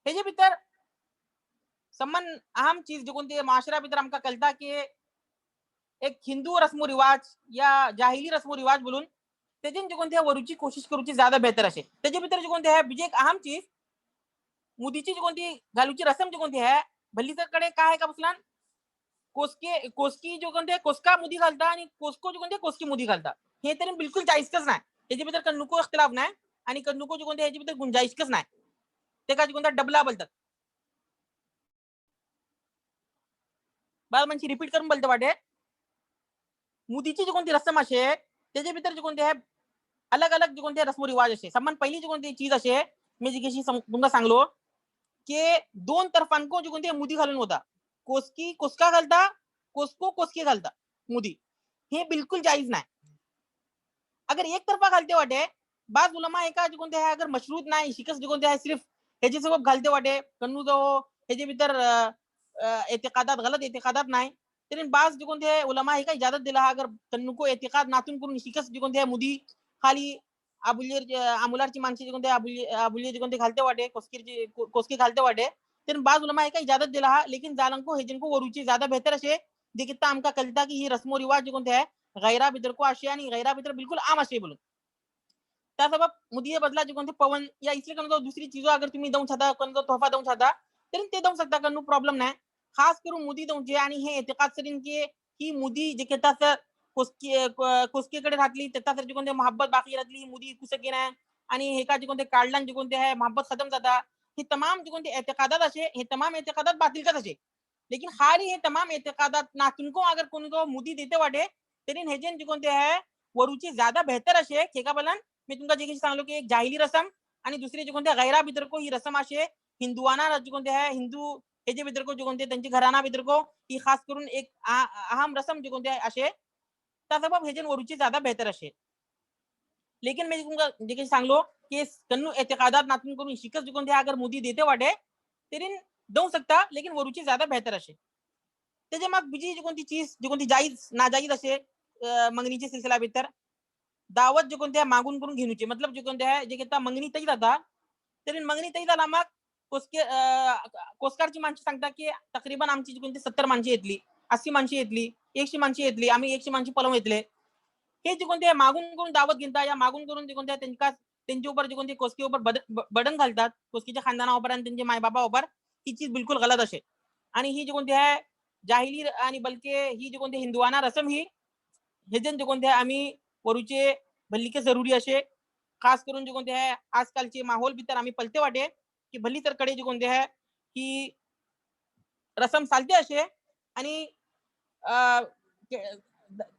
ह्याच्या भितर सम्मान अहम चीज जो कोणती माशरा भितर आमका कळता की एक हिंदू रस्मो रिवाज या जाहिली रस्मो रिवाज बोलून त्याच्यान जे कोणते वरूची कोशिश करूची ज्यादा बेहतर असे त्याच्या भितर जे कोणते आहे बीजे एक अहम चीज मुदीची जी कोणती घालूची रसम जी कोणती आहे भल्लीकडे काय आहे का फुलान कोसकी जो कोणते कोसका मुदी घालता आणि कोसको जो कोणते कोसकी मुदी घालता हे तरी बिलकुल जायजच नाही त्याच्या भितर कन्नुको इख्तिलाफ नाही आणि कन्नुको जो कोणते ह्याच्या भितर गुंजाइशच नाही ते का कोणता डबला बोलतात बाल म्हणजे रिपीट करून बोलते वाटे मुदीची जी कोणती रसम असे त्याच्या भितर जे कोणते आहे अलग अलग जे कोणते रस्मो रिवाज असे समान पहिली जी कोणती चीज असे मी जी कशी तुमका सांगलो की दोन तर्फांको जे कोणते मुदी घालून होता कोसकी कोसका घालता कोसको कोसकी घालता मुदी हे बिलकुल जायज नाही अगर एक तरफा घालते वाटे बाज उलमा एका जे कोणते अगर मशरूत नाही शिकस जे कोणते सिर्फ ह्याचे सबब घालते वाटे कन्नू जो ह्याचे भीतर एतिकादात गलत एतिकादात नाही तरी बाज जे कोणते उलमा एका इजाजत दिला अगर कन्नू को एतिकाद नातून करून शिकस जे कोणते मुदी खाली आमुलारची माणसे जे कोणते आबुलिये जे कोणते घालते वाटे कोसकी घालते वाटे तर बाज उलमा एका इजाजत दिला हा लेकिन जालंको हे जिनको वरुची ज्यादा बेहतर असे जे कितना आमका कलता की ही रस्मो रिवाज जे कोणते आहे गैरा भीतर को असे आणि गैरा भीतर बिल्कुल आम असे बोलून त्या सबब मुदिये बदला जे कोणते पवन या इसलिए कन दुसरी चीजों अगर तुम्ही देऊ छता कन तोहफा देऊ छता तरी ते देऊ शकता कन प्रॉब्लेम नाही खास करून मुदी देऊ जे आणि हे एतिकाद सरीन की ही मुदी जे केता सर कोसकेकडे राहतली त्याचा जे कोणते मोहब्बत बाकी राहतली ही मुदी कुसकी नाही आणि हे का जे कोणते काढलान जे कोणते आहे मोहब्बत खतम जाता हे तमाम जे कोणते एतिकादात असे हे तमाम एतिकादात बातिल करत असे लेकिन खाली हे तमाम एतिकादात नातुनको अगर कोणको मुदी देते वाटे तरी हे जे कोणते आहे वरुची ज्यादा बेहतर असे के का बलन मी तुमका जे सांगलो की एक जाहिली रसम आणि दुसरी जे कोणते गैरा भीतर को ही रसम असे हिंदुआना जे कोणते आहे हिंदू हे जे भीतर को जे कोणते त्यांची घराना भीतर को ही खास करून एक अहम रसम जे कोणते असे त्या सबब हे जे वरुची ज्यादा बेहतर असे लेकिन मैं तुमका जे सांगलो की कन्नू एतिकादात नातून करून शिकस जे कोणते अगर मुदी देते वाटे तरी देऊ शकता लेकिन वरुची ज्यादा बेहतर असे त्याच्या मग बीजी जी कोणती चीज जी कोणती जायज नाजायज असे मंगनीची सिलसिला भीतर दावत जे कोणते मागून करून घेऊचे मतलब जे कोणते आहे जे किता मंगनी तई जाता तरी मंगनी तई झाला मग कोसकारची माणसं सांगता की तकरीबन आमची जी कोणती 70 माणसं येतली 80 माणसं येतली 100 माणसं येतली आम्ही 100 माणसं पलवून येतले हे जे कोणते मागून करून दावत घेता या मागून करून जे कोणते त्यांच्या ऊपर जे कोणते कोसकी ऊपर बडन घालतात कोसकीच्या खानदानावर आणि त्यांच्या मायबापावर ही चीज बिलकुल गलत असे आणि ही जे कोणते आहे जाहिली आणि बलके ही जे कोणते हिंदुआना रसम ही हे जे कोणते आम्ही वरुचे भल्ली जरुरी असे खास करून जे कोणते आहे आजकालचे माहोल भीतर आम्ही पलते वाटे की भल्ली तर कडे जे कोणते आहे की रसम चालते असे आणि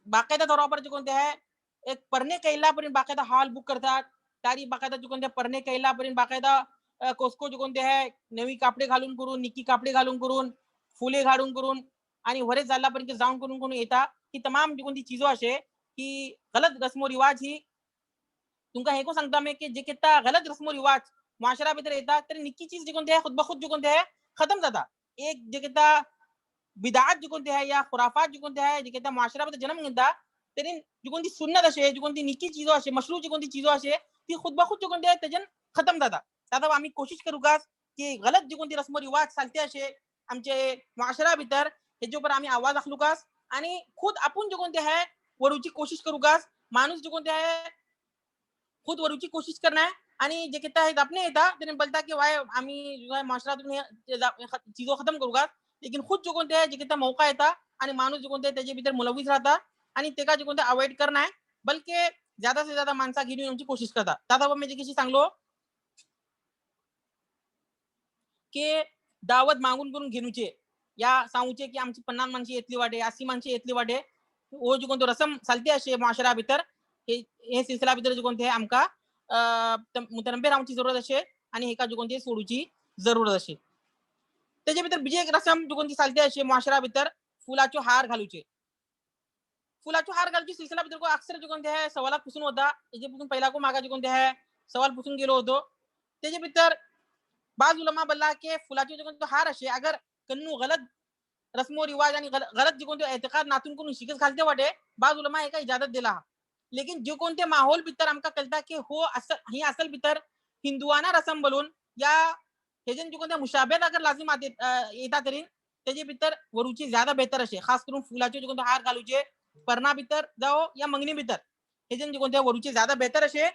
बाकायदा तौरावर जे कोणते आहे एक परने कैलापर्यंत बाकायदा हॉल बुक करतात तारी बाकायदा जे कोणते परने कैलापर्यंत बाकायदा कोसको जे कोणते आहे नवी कापडे घालून करून निक्की कापडे घालून करून फुले घालून करून आणि वरेच झाल्यापर्यंत जाऊन करून येतात ही तमाम जी कोणती चीजो असे की गलत रस्मो रिवाज ही तुमका हे को सांगता मैं कि जे कितना गलत रस्मो रिवाज मुआशरा भीतर येतात तरी निक्की चीज जे कोणते आहे खुद बखुद जे कोणते आहे खत्म जाता एक जे किता बिदात जे कोणते आहे या खुराफात जे कोणते आहे जे किता मुआशरा भीतर जन्म घेता तरी जी कोणती सुन्नत असे जी कोणती निक्की चीजो असे मशरू जी कोणती चीजो असे ती खुद बखुद जे कोणते आहे त्याजन खत्म जाता त्यात आम्ही कोशिश करू का की गलत जी कोणती रस्मो रिवाज चालते असे आमचे मुआशरा भीतर ह्याच्या ऊपर आम्ही आवाज दाखलू का आणि खुद आपण जे कोणते आहे वरुची कोशिश करू का माणूस जे कोणते आहे खुद वरुची कोशिश करना है आणि जे किता है अपने येता त्याने बोलता की वाय आम्ही जो है माशरातून हे चीजो खत्म करू का लेकिन खुद जो कोणते आहे जे किता मौका येता आणि माणूस जो कोणते त्याच्या भीतर मुलविस राहता आणि ते का जे कोणते अवॉइड करना है बल्कि ज्यादा से ज्यादा माणसा घेऊन येण्याची कोशिश करता त्यात मी जे किशी सांगलो की दावत मागून करून घेऊचे या सांगूचे की आमची 50 माणसं येतली वाटे 80 माणसं येतली वाटे वो जो कोणतो रसम चालते असे मुआशरा भीतर हे सिलसिला भीतर जे कोणते आमका मुतनब्बे रावची जरूरत असे आणि एका जे कोणते सोडूची जरूरत असे त्याच्या भीतर बीजी एक रसम जो कोणती चालते असे मुआशरा भीतर फुलाचो हार घालूचे फुलाचो हार घालूची सिलसिला भीतर को अक्सर जो कोणते आहे सवालात पुसून होता याच्यापासून पहिला को मागा जे कोणते आहे सवाल पुसून गेलो होतो त्याच्या भीतर बाज उलमा बल्ला के फुलाचे जो कोणते हार असे अगर कन्नू गलत रस्मो रिवाज आणि गलत जे कोणते एतिकाद नातून करून शिकस घालते वाटे बाज उलमा एका इजाजत दिला लेकिन जो कोणते माहोल भीतर आमका कळता की हो असं ही असल भीतर हिंदुआना रसम बोलून या हे जे कोणते मुशाबेत अगर लाजिम येता तरी त्याच्या भीतर वरुची ज्यादा बेहतर असे खास करून फुलाचे जे कोणते हार घालूचे पर्णा भीतर जाओ या मंगनी भीतर हे जे कोणते वरुची ज्यादा बेहतर असे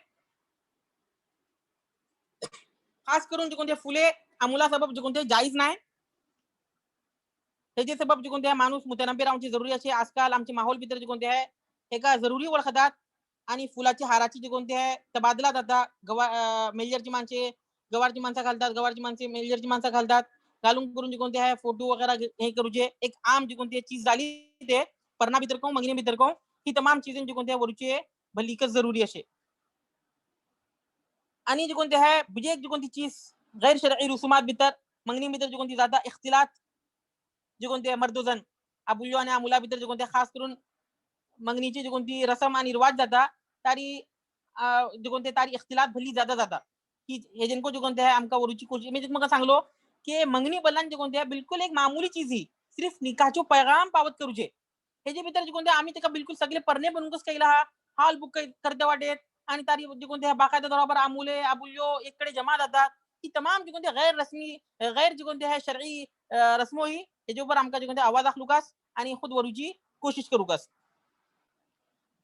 खास करून जे कोणते फुले अमुला सबब जे कोणते जायज नाही त्याचे सबब जे कोणते माणूस मुतनब्बे रावची जरुरी असे आजकाल आमचे माहोल भीतर जे कोणते आहे एका जरुरी ओळखतात आणि फुलाची हाराची जे कोणते आहे तबादला जाता मेजरची माणसे गवारची माणसं घालतात गवारची माणसे मेजरची माणसं घालतात घालून करून जे कोणते आहे फोटो वगैरे हे करूचे एक आम जी कोणती चीज झाली ते पर्णा भीतर को मंगनी भीतर को ही तमाम चीजें जी कोणते वरुचे भलीकच जरुरी असे आणि जे कोणते आहे बीजे जे कोणती चीज गैर शरई रुसुमात भितर मंगनी भितर जे कोणती ज्यादा इख्तिलात जे कोणते मर्दोजन अबुल्यो आणि अमुला भितर जे कोणते खास करून मंगनीची जे कोणती रसम आणि रिवाज जाता तारी जे कोणते तारी इख्तिलात भली ज्यादा जाता की हे जिनको जे कोणते आहे आमका वरुची कोशिश मी तुम्हाला सांगलो की मंगनी बल्लान जे कोणते आहे बिलकुल एक मामूली चीज ही सिर्फ निकाहचो पैगाम पावत करूचे हे जे भितर जे कोणते आम्ही त्याका बिलकुल सगळे परणे बनवून कसं केला हा हॉल बुक करते वाटेत आणि तारी जे कोणते बाकायदा तौरावर आमुले अबुल्यो एककडे जमा जातात ही तमाम जे कोणते गैर रस्मी गैर जे कोणते आहे शरई रस्मो ही याच्या ऊपर आमका जे कोणते आवाज आखलुकास आणि खुद वरूची कोशिश करूकास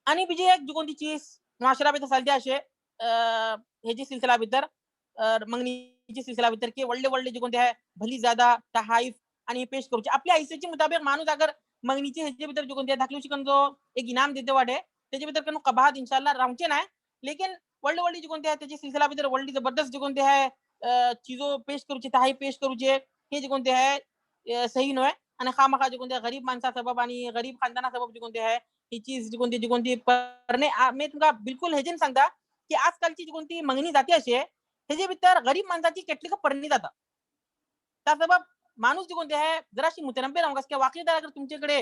आणि बीजी एक जे कोणती चीज मुआशरा भितर चालते असे हेची सिलसिला भितर मंगनीची सिलसिला भितर की वडले वडले जे कोणते आहे भली ज्यादा तहाईफ आणि हे पेश करूचे आपल्या हैसियतच्या मुताबिक माणूस अगर मंगनीचे ह्याच्या भितर जे कोणते धाकलूची कन जो एक इनाम देते वाटे त्याच्या भितर कन कबाहत इंशाल्लाह राहूचे नाही लेकिन वडले वडले जे कोणते आहे त्याची सिलसिला भितर वडली जबरदस्त जे कोणते आहे चीजो पेश करूचे तहाईफ पेश करूचे हे जे कोणते आहे सही नव्हे आणि खामखा जे कोणते गरीब माणसा सबब आणि गरीब खानदाना सबब जे कोणते आहे ही चीज जी कोणती परणे मी तुमका बिलकुल हेजेन सांगता की आजकालची जी कोणती मंगनी जाते अशी आहे ह्याच्या भितर गरीब माणसाची केटली का परणी जाता त्या सबब माणूस जे कोणते आहे जराशी मुतनब्बे राहून की वाकीदार अगर तुमच्याकडे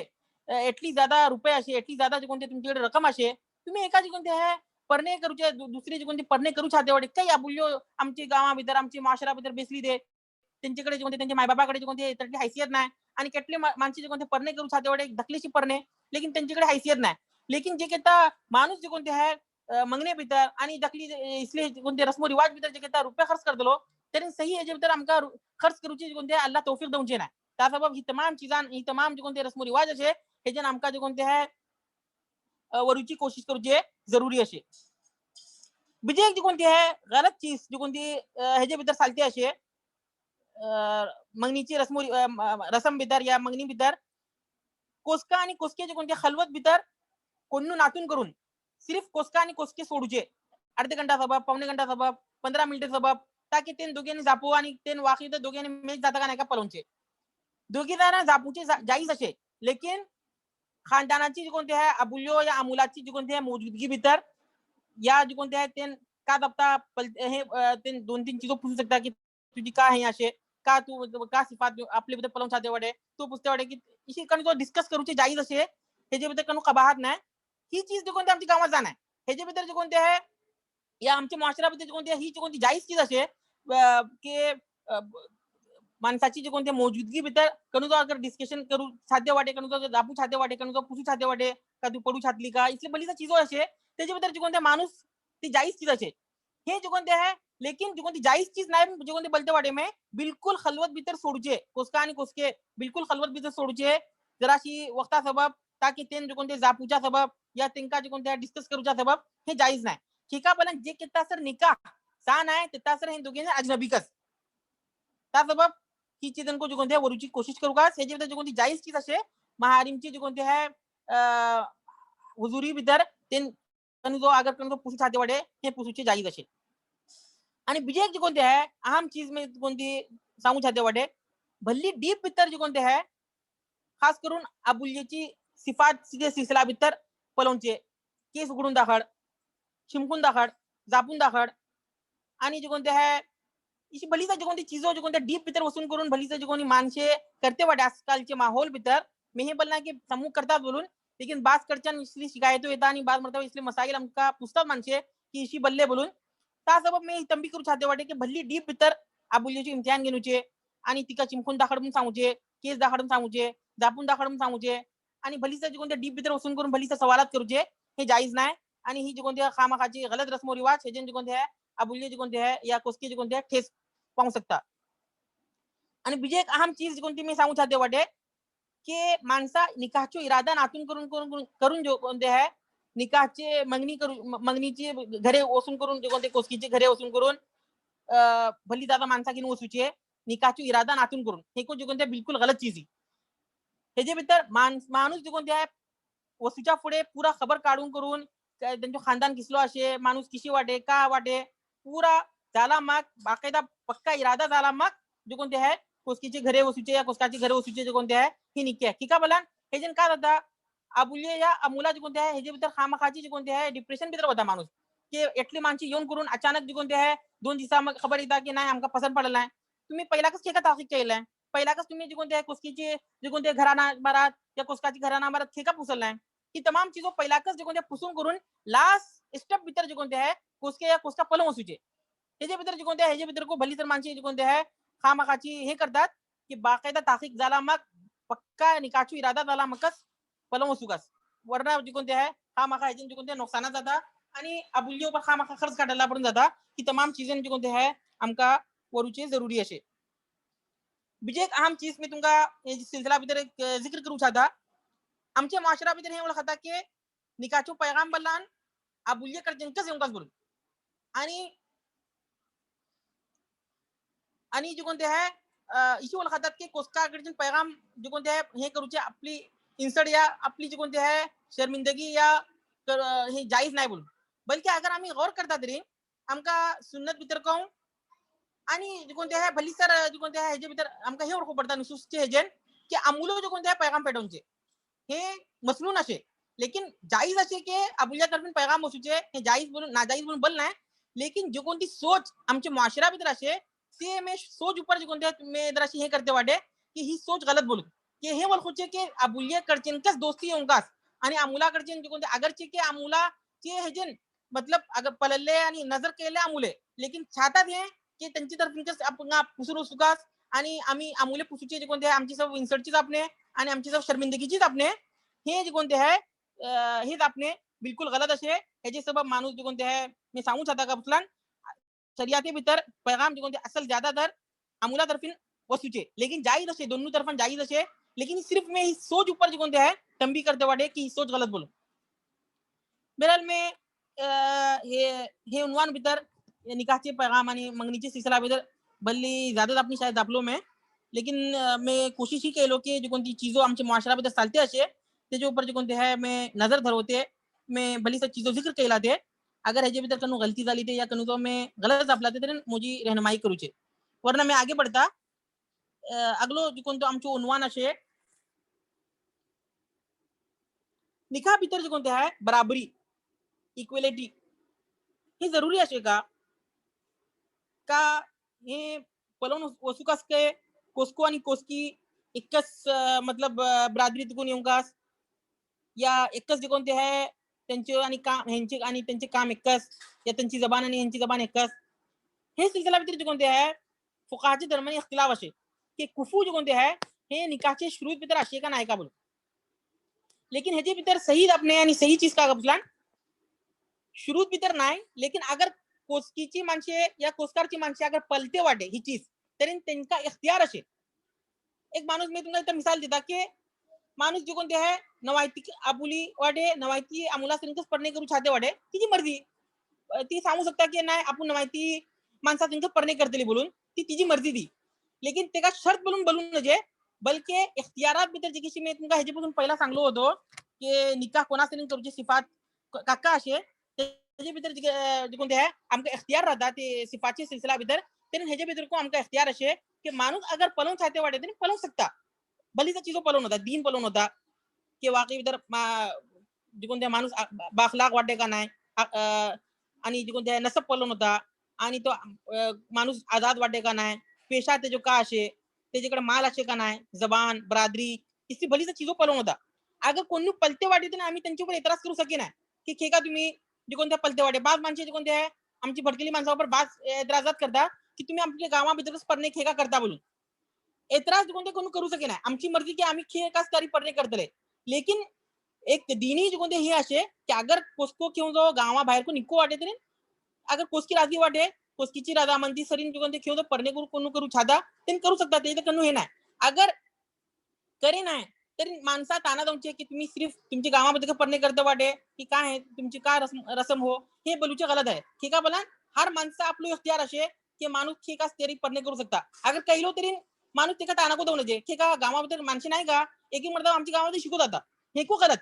एटली ज्यादा रुपये असे एटली ज्यादा जे कोणते तुमच्याकडे रक्कम असे तुम्ही एका जे कोणते आहे परणे करूचे दुसरी जे कोणते परणे करू छाते वाटे काही अबुल्यो आमची गावा भितर आमची माशरा भितर बेसली दे त्यांच्याकडे जे कोणते त्यांच्या मायबापाकडे जे कोणते तटली हैसियत नाही आणि केटले माणसे जे कोणते परणे करू छाते वाटे धकलीशी परणे लेकिन त्यांच्याकडे हैसियत नाही लेकिन जे केता माणूस जे कोणते आहे मंगणे भितर आणि दखली इसले कोणते रस्मो रिवाज भितर जे केता रुपये खर्च करतलो तरी सही याच्या भितर आमका खर्च करूची जे कोणते अल्लाह तौफीक देऊचे नाही त्या सबब ही तमाम चीजान ही तमाम जे कोणते रस्मो रिवाज असे हेजन आमका जे कोणते आहे वरूची कोशिश करूचे जरुरी असे बीजे एक जे कोणती आहे गलत चीज जे कोणती ह्याच्या भितर चालते असे मंगनीची रसम भितर या मंगनी भितर कोसका आणि कोसके जे कोणते खलवत भितर कोणू नातून करून सिर्फ कोसका आणि कोसके सोडूचे अर्धे घंटा सबब पावणे घंटा सबब 15 मिनिटे सबब ताकि तेन दोघांनी जापू आणि तेन वाकी तर दोघांनी मेच जाता का नाही का पळवूचे दोघी जण जापूचे जाईज असे लेकिन खानदानाची जी कोणती आहे अबुल्यो या अमुलाची जी कोणती आहे मौजूदगी भितर या जी कोणती आहे तेन का दबता हे तेन 2-3 चीजो पूछू शकता की तुझी का आहे असे का तू का सिफात आपले भितर पळवून छाते वाटे तू पुछते वाटे की इशी कण जो डिस्कस करूचे जाईज असे ह्याच्या भितर कणू कबाहत नाही ही चीज जी कोणती आमची गावात जाण आहे ह्याच्या भितर जे कोणते आहे या आमच्या मुआशरामध्ये जे कोणती ही जी कोणती जाईज चीज असे की माणसाची जी कोणती मौजूदगी भितर कणू जो अगर डिस्कशन करू साध्य वाटे कणू जो दाबू छाते वाटे कणू जो पुसू छाते वाटे का तू पडू छातली का इसले बलीचा चीजो असे त्याच्या भितर जे कोणते माणूस ती जाईज चीज असे हे जे कोणते आहे लेकिन जे कोणती जाईज चीज नाही जे कोणते बोलते वाटे में बिलकुल खलवत भितर सोडूचे कोसका आणि कोसके बिलकुल खलवत भितर सोडूचे जराशी वक्ता सबब ताकि तेन जे कोणते जापूच्या सबब या तेंका जे कोणते डिस्कस करूच्या सबब हे जाईज नाही ठिका बलन जे किता सर निकाह सान आहे तिता सर हे दोघे अजनबी कस त्या सबब ही चीज को जो कोणते वरूची कोशिश करू का ह्याच्या भितर जे कोणती जाईज चीज असे महारिमची जे कोणते आहे हुजुरी भितर तेन जो अगर कणो पुसू छाते वाटे हे पुसूचे जाईज असे आणि बीजे जे कोणते आहे अहम चीज में कोणती सांगू छाते वाटे भल्ली डीप भितर जे कोणते आहे खास करून अबुल्येची सिफात सिलसिला भितर पलवचे केस उघडून दाखड शिमकून दाखड जापून दाखड आणि जे कोणते आहे इशी भलीचा जे कोणती चीजो जे कोणत्या डीप भितर वसून करून भलीचा जे कोणी माणसे करते वाटे आजकालचे माहोल भितर मी हे बोलना की समूह करतात बोलून लेकिन बाज कडच्यान इसली शिकायतो येता आणि बाज मरतबा इसले मसाइल आमका पुस्तक माणसे की इशी बल्ले बोलून त्या सबब मी तंबी करू छाते वाटे की भल्ली डीप भितर अबुल्येची इम्तिहान घेऊचे आणि तिका चिमकून दाखडून सांगूचे केस दाखडून सांगूचे जापून दाखडून सांगूचे आणि भलीचा जे कोणत्या डीप भितर वसून करून भलीचा सवालात करूचे हे जाईज नाही आणि ही जे कोणत्या खामाखाची गलत रस्मो रिवाज हे जे कोणते आहे अबुल्ये जे कोणते आहे या कोसके जे कोणते आहे ठेस पाहू शकता आणि बीजे एक अहम चीज कोणती मी सांगू छाते वाटे की माणसा निकाहचो इरादा नातून करून जो कोणते आहे निकाहचे मंगनीचे घरे वसून करून जे कोणते कोसकीचे घरे वसून करून भली दादा माणसा घेऊन वसूचे निकाहचो इरादा नातून करून हे को जे कोणते बिलकुल गलत चीज ह्याच्या भितर माणूस जे कोणते आहे वसूच्या पुढे पुरा खबर काढून करून त्यांचे खानदान किसलो असे माणूस किशी वाटे का वाटे पुरा झाला मग बाकायदा पक्का इरादा झाला मग जे कोणते आहे कोसकीचे घरे वसूचे या कोसकाचे घरे वसूचे जे कोणते आहे ही निक्की आहे का बोला हे जन का जाता अबुल्ये या अमुला जे कोणते आहे ह्याच्या भितर खामाखाची जे कोणते आहे डिप्रेशन भितर होता माणूस की एटली माणशी येऊन करून अचानक जे कोणते आहे 2 दिवसा मग खबर येता की नाही आमका पसंत पडला नाही. तुम्ही पहिलाच ठेका ताकीद केलाय. पहिलाच तुम्ही जे कोणते कुस्कीचे जे कोणते घराणा बारात या कुस्काची घराणा बारात ठेका पुसलाय. ही तमाम चीजो पहिलाच जे कोणते पुसून करून लास्ट स्टेप भीतर जे कोणते आहे कुस्के या कुस्का पलम वसूचे. ह्याच्या भीतर जे कोणते आहे ह्याच्या भीतर को भली तर माणशी जे कोणते आहे खामाखाची हे करतात की बाकायदा ताकीद झाला मग पक्का निकाची इरादा झाला मगच पलम वसूकास. वरना जे कोणते आहे खामाखा ह्याच्या जे कोणते नुकसानात जाता आणि अबुल्यो पर खामाखा खर्च काढायला पडून जाता ही तमाम चीजें जे कोणते आहे आमका वरूचे जरुरी असे. बीजे एक अहम चीज मी तुमका हे सिलसिला भीतर एक जिक्र करू चाहता. आमच्या माशरा भीतर हे ओळखता की निकाचो पैगाम बल्लान अबुल्य करजेंकच येऊनकाच बोलून आणि जे कोणते आहे इशू ओळखतात की कोस्काकडचे पैगाम जे कोणते आहे हे करूचे आपली इंसड या आपली जे कोणते आहे शर्मिंदगी या हे जायज नाही बोलून. बल्कि अगर आम्ही गौर करता तरी आमका सुन्नत भीतर कहून आणि जे कोणते आहे भली सर जे कोणते आहे ह्याच्या भीतर आमका हे ओळखू पडता नुसूसचे हेजेन की अमुलो जे कोणते आहे पैगाम पेटवूनचे हे मसनून असे लेकिन जायज असे की अबुल्या तरफून पैगाम वसूचे हे जायज बोलून नाजायज बोलून बल नाही. लेकिन जो कोणती सोच आमच्या मुआशरा भीतर असे ते मैं सोच ऊपर जो कोणते मैं जराशी हे करते वाटे की ही सोच गलत बोलून की हे ओळखूचे की अबुल्या कडचेनकच दोस्ती येऊनकास आणि अमुला कडचेन जो कोणते अगरचे की अमुला चे हेजेन मतलब अगर पलले आणि नजर केले अमुले लेकिन छातात हे की त्यांची तरफूनच आपण पुसरू सुकास आणि आम्ही अमुले पुसूचे जे कोणते आमची सब इन्सर्टचीच आपणे आणि आमची सब शर्मिंदगीचीच आपणे हे जे कोणते आहे हेच आपणे बिलकुल गलत असे ह्याचे सबब माणूस जे कोणते आहे मी सांगू शकता का पुसलान शरियाते भीतर पैगाम जो कोणते असल ज्यादातर अमुला तरफीन वसूचे लेकिन जायज असे दोनों तरफन जायज असे लेकिन सिर्फ मैं इस सोच ऊपर जो कोणते है तंबी करते वाटे की सोच गलत बोलूं. बहरहाल में हे उन्वान भीतर निकाहचे पैगाम आणि मंगनीचे सिलसिला भीतर भली ज्यादा अपनी शायद दापलो में लेकिन मैं कोशिश ही केलो की जो कोणती चीजो आमच्या मुआशरा भीतर चालते असे त्याच्या ऊपर जो कोणते है मैं नजर धरवते मैं भली सब चीजो जिक्र केला ते अगर हेजे भीतर कनु गलती झाली ते या कनु तो मैं गलत आपला ते तरी मुझी रहनुमाई करूचे. वरना मैं आगे बढ़ता अगलो जो कोणतो आमचो उन्वान असे निकाह भीतर जो कोणते आहे बराबरी इक्वेलिटी हे जरुरी असे का हे पलवून वसूकास के कोस्को आणि कोस्की एकच मतलब बरादरी तिकून येऊनकास या एकच जे कोणते आहे त्यांचे आणि काम ह्यांचे आणि त्यांचे काम एकच या त्यांची जबान आणि ह्यांची जबान एकच हे सिलसिला भीतर जे कोणते आहे फुकाहाचे दरम्यान इख्तिलाफ असे की कुफू जे कोणते आहे हे निकाहचे शुरूत भीतर असे का नाही का बोलू लेकिन ह्याचे भीतर सही आपने आणि सही चीज का पुसलान शुरूत भीतर नाही लेकिन अगर कोस्कीची माणसे या कोस्कारची माणसे अगर पलते वाटे ही चीज तरी त्यांचा इख्तियार असे एक माणूस मी तुम्हाला इथं मिसाल देता की माणूस जो कोणते आहे नवायती आबुली वाटे नवायती अमुला सिंकच पडणे करू छाते वाटे तिची मर्जी ती सांगू शकता की नाही आपण नवायती माणसा सिंकच पडणे करतली बोलून ती तिची मर्जी दी लेकिन ते का शर्त बोलून बोलून म्हणजे बल्कि इख्तियारात भीतर जी किसी मी तुमका ह्याच्यापासून पहिला सांगलो होतो की निकाह कोणासरी करूची सिफात काका असे त्याच्या भीतर जे कोणते आहे आमका इख्तियार राहता ते सिफातचे सिलसिला भीतर तरी ह्याच्या भीतर को आमका इख्तियार असे की माणूस अगर पलवून छाते वाटे तरी पलवू शकता भलीचा चीजो पलवून होता दीन पलवून होता की वाकई भीतर जे कोणते माणूस बाखलाक वाटे का नाही आणि जे कोणते नसब पलवून होता आणि तो माणूस आजाद वाटे का नाही पेशा ते जो का असे त्याच्याकडे माल असे का नाही जबान बरादरी इसी भलीचा चीजो पलवून होता अगर कोणी पलते वाटे तर आम्ही त्यांच्यावर एतराज करू शके नाही की खेका तुम्ही जे कोणत्या पलते वाटे बाज माणसे जे कोणते आहे आमची भटकेली माणसावर बाज एतराजात करता की तुम्ही आमच्या गावाभीतरच पडणे खेका करता बोलून एतराज कोणते कोणी करू शके नाही आमची मर्जी की आम्ही खेकाच तरी पडणे करतले लेकिन एक दीनी जे कोणते हे असे की अगर कोसको घेऊन जाऊ गावाबाहेर को निको वाटे तरी अगर कोसकी राजी वाटे कोसकीची रजामंदी सरीन जो कोणते घेऊन पडणे करू छादा त्यांनी करू शकता ते करू हे नाही अगर करे नाही तरी माणसा ताना तुमचे की तुम्ही सिर्फ तुमच्या गावामध्ये पडणे करता वाटे की काय आहे तुमची काय रसम हो हे बोलूचे गलत आहे ठीक आहे बोला हर माणसा आपलं इख्तियार असे की माणूस ठीक तरी पडणे करू शकता अगर कहिलो तरी माणूस ते का ताना को देऊ ठीक आहे गावामध्ये माणसे नाही का एक मर्दा आमच्या गावामध्ये शिकवत आता हे को गलत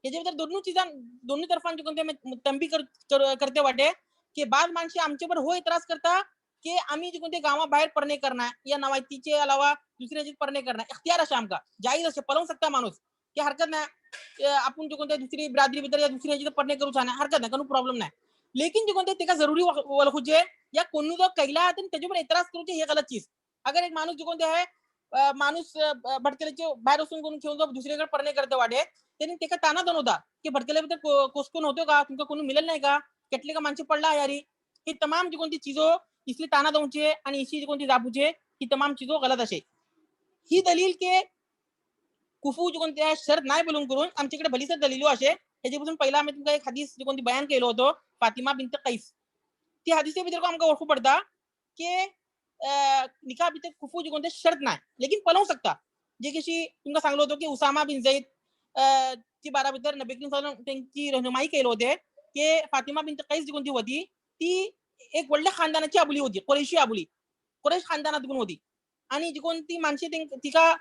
याच्याबद्दल दोन्ही तरफांचे कोणते तंबी करते वाटे की बाज माणसे आमच्यावर होय त्रास करता की आम्ही जे कोणते गावाबाहेर पडणे करणार या नवायतीचे अलावा दुसऱ्याची पडणे करणार इख्तियार असे आमका जाहीर असे पलवू शकता माणूस की हरकत नाही आपण जे कोणत्या दुसरी ब्रादरी भीतर या दुसऱ्याची पडणे करू छान हरकत नाही करू प्रॉब्लेम नाही लेकिन जे कोणते तेका जरुरी वळखूचे या कोणी जो कैला त्याच्यावर एतराज करूचे हे गलत चीज. अगर एक माणूस जे कोणते आहे माणूस भटकेल्याचे बाहेर असून कोणी घेऊन जाऊ दुसरीकडे परणे करते वाटे त्यांनी त्याका ताना होता की भटकेल्याबद्दल कोसकून होतो का तुमका कोणी मिळेल नाही का કેટલી का माणसे पडला यारी ही तमाम जी कोणती चीजो इसली ताना दऊचे आणि इसी जी कोणती जापूचे ही तमाम चीजो गलत असे. ही दलील के कुफू जी कोणती आहे शर्त नाही बोलून करून आमच्याकडे भलीसर दलिलो असे ह्याच्यापासून पहिला आम्ही तुमका एक हदीस जी कोणती बयान केलं होतं फातिमा बिनत कैस ती हदीसे भितर आमका ओळखू पडता की निकाह भितर कुफू जी कोणते शर्त नाही लेकिन पळवू शकता जे कशी तुमका सांगलो होतो की उसामा बिन जैद ची बारा भितर नबी करीम सल्लल्लाहु अलैहि वसल्लम त्यांची रहनुमाई केलं होते की फातिमा बिनत कैस जी कोणती होती ती एक वडल्या खानदानाची आबुली होती कुरैशी आबुली कुरैश खानदानातून होती आणि जी कोणती माणसे तिका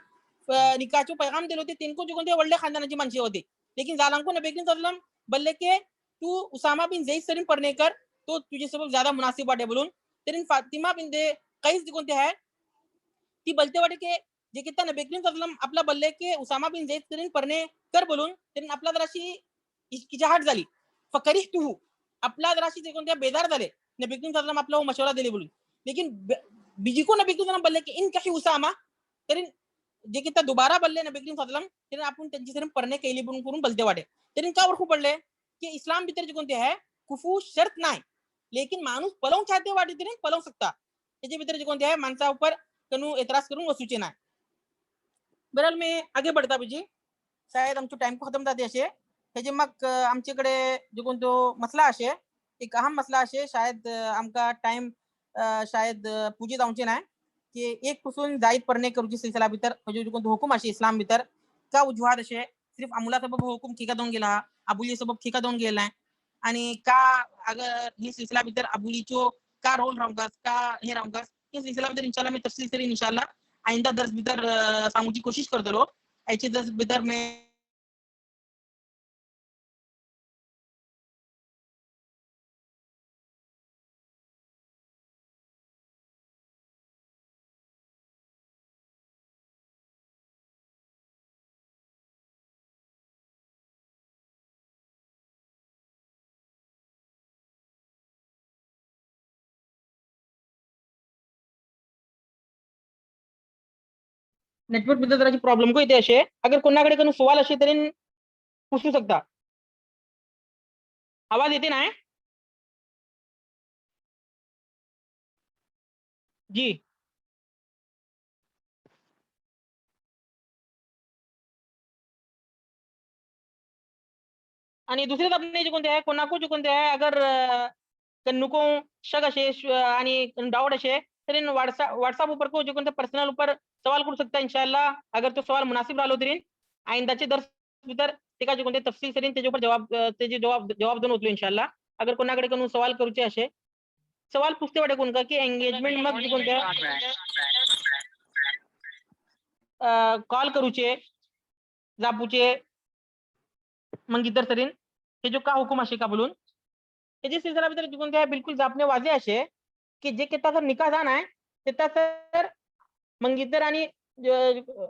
निकाहचे पैगाम दिले होते तिनको जो कोणते वडल्या खानदानाची माणसे होते लेकिन जालांको नबी करीम सल्लल्लाहु अलैहि वसल्लम बोलले की तू उसामा बिन जैद सरीन पढ़ने कर तो तुझे सबब ज्यादा मुनासिब वाटे बोलून तरीन फातिमा बिन कैस जी कोणते आहे ती बोलते वाटे की जे किता नबी करीम सल्लल्लाहु अलैहि वसल्लम आपला बोलले की उसामा बिन जैद सरीन पढ़ने कर बोलून तरीन आपला जराशी इजहाट झाली फकरीह तुहू आपला जराशी जे कोणते बेदार झाले नबी करीम सल्लल्लाहु अलैहि वसल्लम आपला मशवरा दिले बोलून लेकिन बीजी को नबी करीम सल्लल्लाहु अलैहि वसल्लम बोलले की इन कही उसामा तरीन जे किता दोबारा बोलले नबी करीम सल्लल्लाहु अलैहि वसल्लम तरीन आपण त्यांची सरीन पढ़ने केली बोलून करून बोलते वाटे तरीन का ओळखू पडले की इस्लाम भीतर जे कोणते आहे कुफू शर्त नाही लेकिन माणूस पळवून चाहते वाटे तरी पळवू शकता त्याच्या भीतर जे कोणते आहे माणसा ऊपर कनू एतराज करून वसूचे नाही. बरं मी आगे बढ़ता बीजी शायद आमचं टाइम को खत्म जाते असे त्याचे मग आमच्याकडे जो कोणतो मसला असे एक अहम मसला असे शायद आमका टाइम शायद पूजे जाऊचे नाही की एक पासून जायद पढ़ने करूची सिलसिला भीतर जो कोणतो हुकुम असे इस्लाम भीतर का उजवाद असे सिर्फ अमुला सबब हुकुम खिका दोन गेला अबुली सबब खिका दोन गेला आणि का अगर ही सिलसिला भीतर अबुलीचो का रोल राहूंगास का हे राहूंगास ही सिलसिला भीतर इंशाल्लाह मैं तफसील से इंशाल्लाह आइंदा दर्स भीतर सांगूची कोशिश करतलो याची दर्स भीतर मैं नेटवर्क भीतर जराची प्रॉब्लेम को येते असे अगर कोणाकडे कोणी सवाल असे तरी पूछू शकता. आवाज येते ना जी आणि दुसरे आपले जे कोणते आहे कोणाको जे कोणते आहे अगर कन्नुको शक असे आणि डाउट असे तरी व्हाट्सएप ऊपर को जो कोणते पर्सनल ऊपर सवाल करू शकता इंशाल्लाह अगर तो सवाल मुनासिब राहिलो तरी आइंदाचे दर्स भीतर ते जे कोणते तफसील सरीन त्याच्या ऊपर जवाब देऊन उचलो इंशाल्लाह अगर कोणाकडे कोण सवाल करूचे असे सवाल पूछते वाटे कोण का की एंगेजमेंट मग जे कोणते कॉल करूचे जापूचे मग इतर सरीन हे जो का हुकुम असे का बोलून त्याची सिलसिला भीतर जे कोणते आहे बिलकुल जापणे वाजे असे की जे किता सर निकाह जाना आहे त्याचा सर मग इतर आणि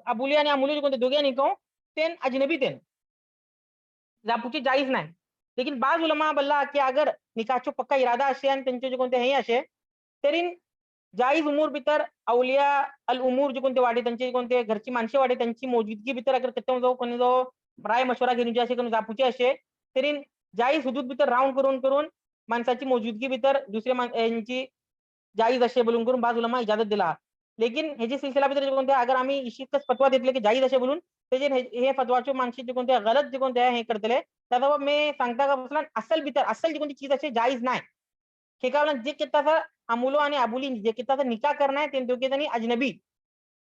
अबुली आणि अमुली जे कोणते दोघे निकाह तेन अजनबी तेन जापूची जायज नाही लेकिन बाज उलमा बल्ला की अगर निकाहचो पक्का इरादा असे आणि त्यांचे जे कोणते हे असे तरी जायज उमूर भीतर अवलिया अल उमूर जे कोणते वाटे त्यांचे कोणते घरची माणसे वाटे त्यांची मौजूदगी भीतर अगर कच्चा जाऊ कोणी जाऊ राय मशवरा घेऊन असे कोणी जापूचे असे तरी जायज हुदूद भीतर राऊंड करून माणसाची मौजूदगी भीतर दुसऱ्या यांची जायज असे बोलून करून बाज उलमा इजाजत दिला लेकिन ह्याची सिलसिला भीतर जे कोणते अगर आम्ही इशिकच फतवा देतले की जायज असे बोलून त्याचे हे फतवाचे माणसे जे कोणते गलत जे कोणते हे करतले त्याचा मी सांगता का बसला असल भीतर असल जी कोणती चीज असे जायज नाही हे का जे किता अमुलो आणि अबुली जे किता निकाह करना है तीन दोघे जणी अजनबी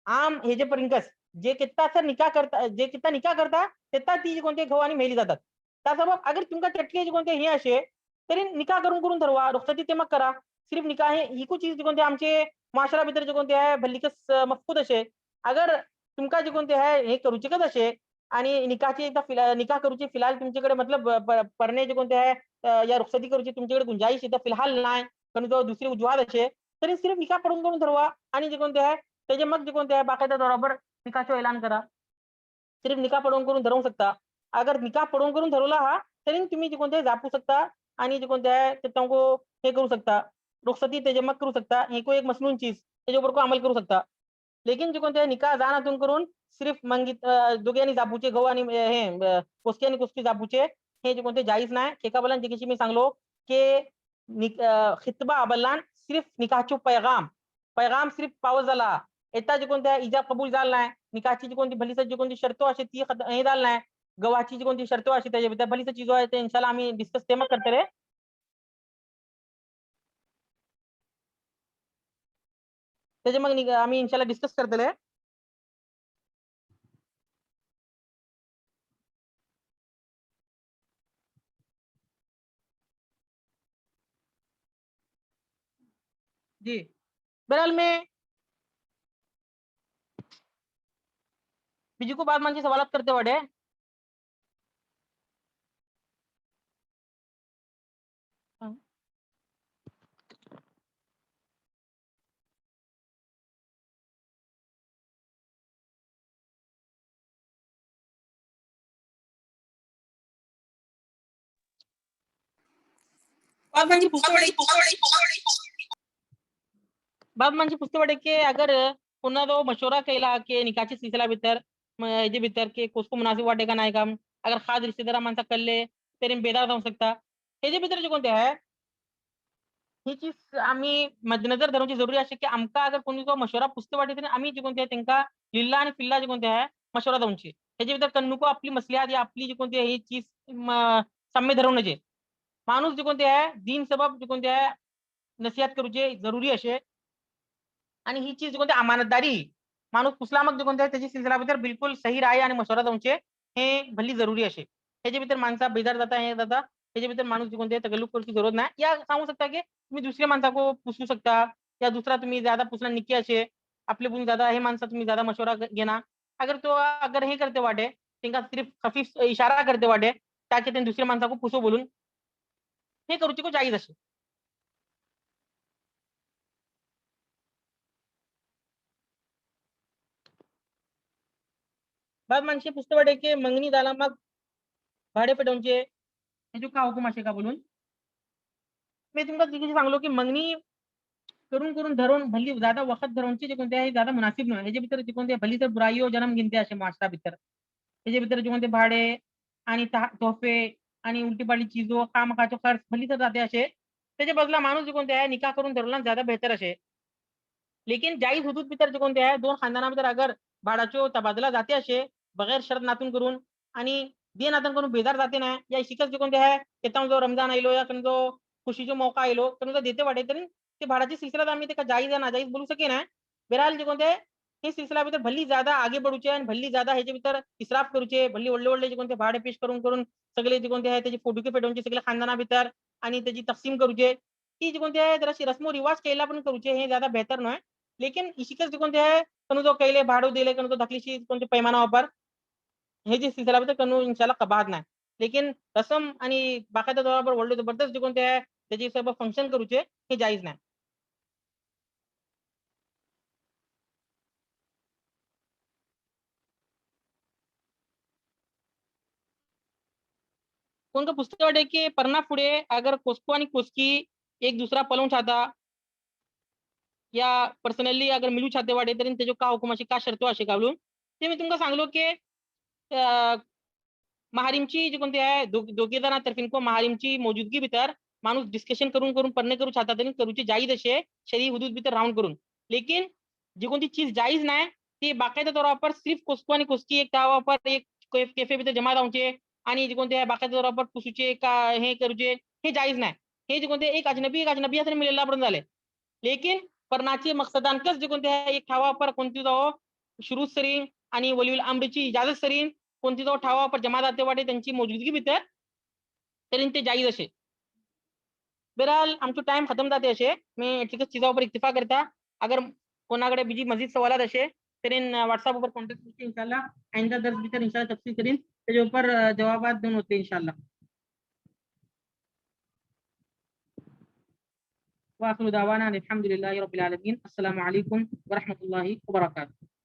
आम हे जे परिंकस जे किता निकाह करता जे किता निकाह करता तेता ती जी कोणते घव आणि मेली जातात त्यासबब अगर तुमका चटके जे कोणते हे असे तरी निकाह करून ठरवा रुखसती ते मग करा सिर्फ निकाह हे ही चीज जे कोणते आमचे माशरा भीतर जे कोणते आहे भल्लिकस मफकूद असे अगर तुमका जे कोणते आहे हे करूचे असे आणि निकाहची एकदा निकाह करूची फिलहाल तुमच्याकडे मतलब पढ़ने जे कोणते आहे या रुखसती करूची तुमच्याकडे गुंजाइश इथं फिलहाल नाही पण जो दुसरी उजवाद असे तरी सिर्फ निकाह करून ठरवा आणि जे कोणते आहे त्याचे मग जे कोणते आहे बाकायदा बरोबर निकाहचो ऐलान करा सिर्फ निकाह करून ठरवू शकता अगर निकाह करून ठरवला हा तरी तुम्ही जे कोणते जापू शकता आणि जे कोणते आहे ते तुमको हे करू सकता रुखसती तेजमत करू सकता हे को एक मसनून चीज त्याच्या ऊपर को अमल करू सकता लेकिन जे कोणते निकाह जानातून करून सिर्फ मंगित दोघे आणि जाबूचे गहू आणि हे कोसकी आणि कुस्की जाबूचे हे जे कोणते जाईज नाही एका बलान जे मी सांगलो की खितबा अबलान सिर्फ निकाहचो पैगाम पैगाम सिर्फ पावस झाला येता जे कोणत्या इजाब कबूल झाला नाही निकाहची जी कोणती भलीच जी कोणती शर्तो असे ती हे झाला नाही गव्हाची जी कोणती शर्तो असे त्याच्या भलीच चीजो आहे ते इन्शाल्लाह आम्ही डिस्कस तेव्हा करते रे त्याचे मग आम्ही इन्शाल्लाह डिस्कस करतले जी बहरहाल में બીજું को बात मानसी सवालत करते वाटे बात मानसी पूछते वाटे की अगर पुन्हा तो मशवरा केला की निकाची सिलसिला भीतर हेजे भीतर की कुसको मुनासिब वाटे का नाही काम अगर खास रिश्तेदारा माणसा कल्ले तरी बेदार जाऊ शकता हेजे भीतर जे कोणते आहे ही चीज आम्ही मध्यनजर धरूची जरुरी असे की आमका अगर कोणी तो मशवरा पुसते वाटे तरी आम्ही जे कोणते त्यांना लिल्ला आणि फिल्ला जे कोणते आहे मशवरा जाऊनची ह्याच्या भीतर कन्नुको आपली मसलिहात या आपली जी कोणती आहे ही चीज साम्य धरवण्याचे माणूस जे कोणते आहे दीन सबब जे कोणते आहे नसिहत करूचे जरुरी असे आणि ही चीज कोणती अमानतदारी माणूस पुसला मग जे कोणते आहे त्याची सिलसिला भीतर बिलकुल सही राय आणि मशवरा जाऊनचे हे भली जरुरी असे ह्याच्या भीतर माणसा बेजार जाता हे जाता ह्याच्या भीतर माणूस जे कोणते तकल्लुफ करूची जरूरत नाही या सांगू शकता की तुम्ही दुसऱ्या माणसाको पुसू शकता या दुसरा तुम्ही ज्यादा पुसला निकी असे आपले पण ज्यादा हे माणसा तुम्ही ज्यादा मशवरा घेना अगर तो अगर हे करते वाटे त्यांना सिर्फ खफीफ इशारा करते वाटे ताकि ते दुसऱ्या माणसाको पुसो बोलून हे करूची को जाईज असे बाब माणसे पुसते वाटे की मंगनी झाला मग भाडे पेटवूनचे हे जो का हुकुम असे का बोलून मी तुमका तिथे सांगलो की मंगनी करून करून धरून भली ज्यादा वक्त धरूनची जे कोणते आहे ज्यादा मुनासिब नाही ह्याच्या भीतर जे कोणते भली तर बुराईयो जन्म गिनते असे मास्टा भीतर ह्याच्या भीतर जे कोणते भाडे आणि तोहफे आणि उलटी पालटी चीजो खामखाचो खर्च भली तर जाते असे त्याच्या बदला माणूस जे कोणते आहे निकाह करून धरला ज्यादा बेहतर असे लेकिन जाईज हुदूद भीतर जे कोणते आहे दोन खानदाना भीतर अगर भाडाचो तबादला जाते असे बगैर शर्त नातून करून आणि दे नातून करून बेजार जाते नाही या शिकत जे कोणते आहे येता जो रमजान आयलो या जो खुशीचो मौका आयलो तर देते वाटे तरी ते भाडाची सिलसिला आम्ही ते जाईज या नाजाईज बोलू शके ना बहरहाल जे कोणते हे सिलसिला भीतर भल्ली ज्यादा आगे बढूचे आणि भल्ली ज्यादा ह्याच्या भीतर इस्राफ करूचे भल्ली ओढले ओढले जे कोणते भाडे पेश करून करून सगळे जे कोणते आहे त्याची फोटो के पेटवूनचे सगळे खानदाना भीतर आणि त्याची तकसीम करूचे ती जे कोणते आहे जराशी रस्मो रिवाज केला पण करूचे हे ज्यादा बेहतर नाही लेकिन इशिकच जे कोणते आहे कनु जो कैले भाडो दिले कनु तो दखलीशी कोणते पैमाना वापर हे जे सिलसिला भीतर कनु इंशाल्लाह कबाद नाही लेकिन रसम आणि बाकायदा तौरावर ओढले जबरदस्त जे कोणते आहे त्याची सर्व फंक्शन करूचे हे जाईज नाही कोणतं पुस्तक वाटे की परणा पुढे अगर कोस्को आणि कोस्की एक दुसरा पळवून छाता या पर्सनली अगर मिळू छाते वाटे तरी त्याच्या का हुकुमाशी का शर्तो असे काढून ते मी तुमका सांगलो की महारिमची जी कोणती आहे दोघे जण तर्फिनको महारिमची मौजूदगी भीतर माणूस डिस्कशन करून करून पन्ने करू छाता तरी करूची जाईज असे शरी हुदूद भीतर राऊंड करून लेकिन जी कोणती चीज जाईज नाही ती बाकायदा तौरावर सिर्फ कोस्को आणि कोस्की एक त्यावर एक केफे भीतर जमा राहूचे आणि जे कोणते बाकायदा तौरावर पुसूचे का हे करूचे हे जाईज नाही हे जे कोणते एक अजनबी असं मिळेला पण झाले लेकिन परनाची मकसदांकच जे कोणते आहे एक ठावापर कोणती जाओ शुरू सरीन आणि वलीउल अमरची इजाजत सरीन कोणती जाओ ठावापर जमा जाते वाटे त्यांची मौजूदगी भीतर तरी ते जाईज असे बहरहाल आमचो टाइम खत्म जाते असे मी ठीकच चीजावर इत्तिफा करता अगर कोणाकडे बीजी मजीद सवालात असे तरी व्हॉट्सअप ऊपर कॉन्टॅक्ट करते इंशाल्लाह आइंदा दर्स भीतर इंशाल्लाह तफसील करीन त्याच्या ऊपर जवाबात देऊन होते इंशाल्लाह वाखिर दावाना अल्हम्दुलिल्लाहि रब्बिल आलमीन अस्सलामु अलैकुम व रहमतुल्लाहि व बरकातुहू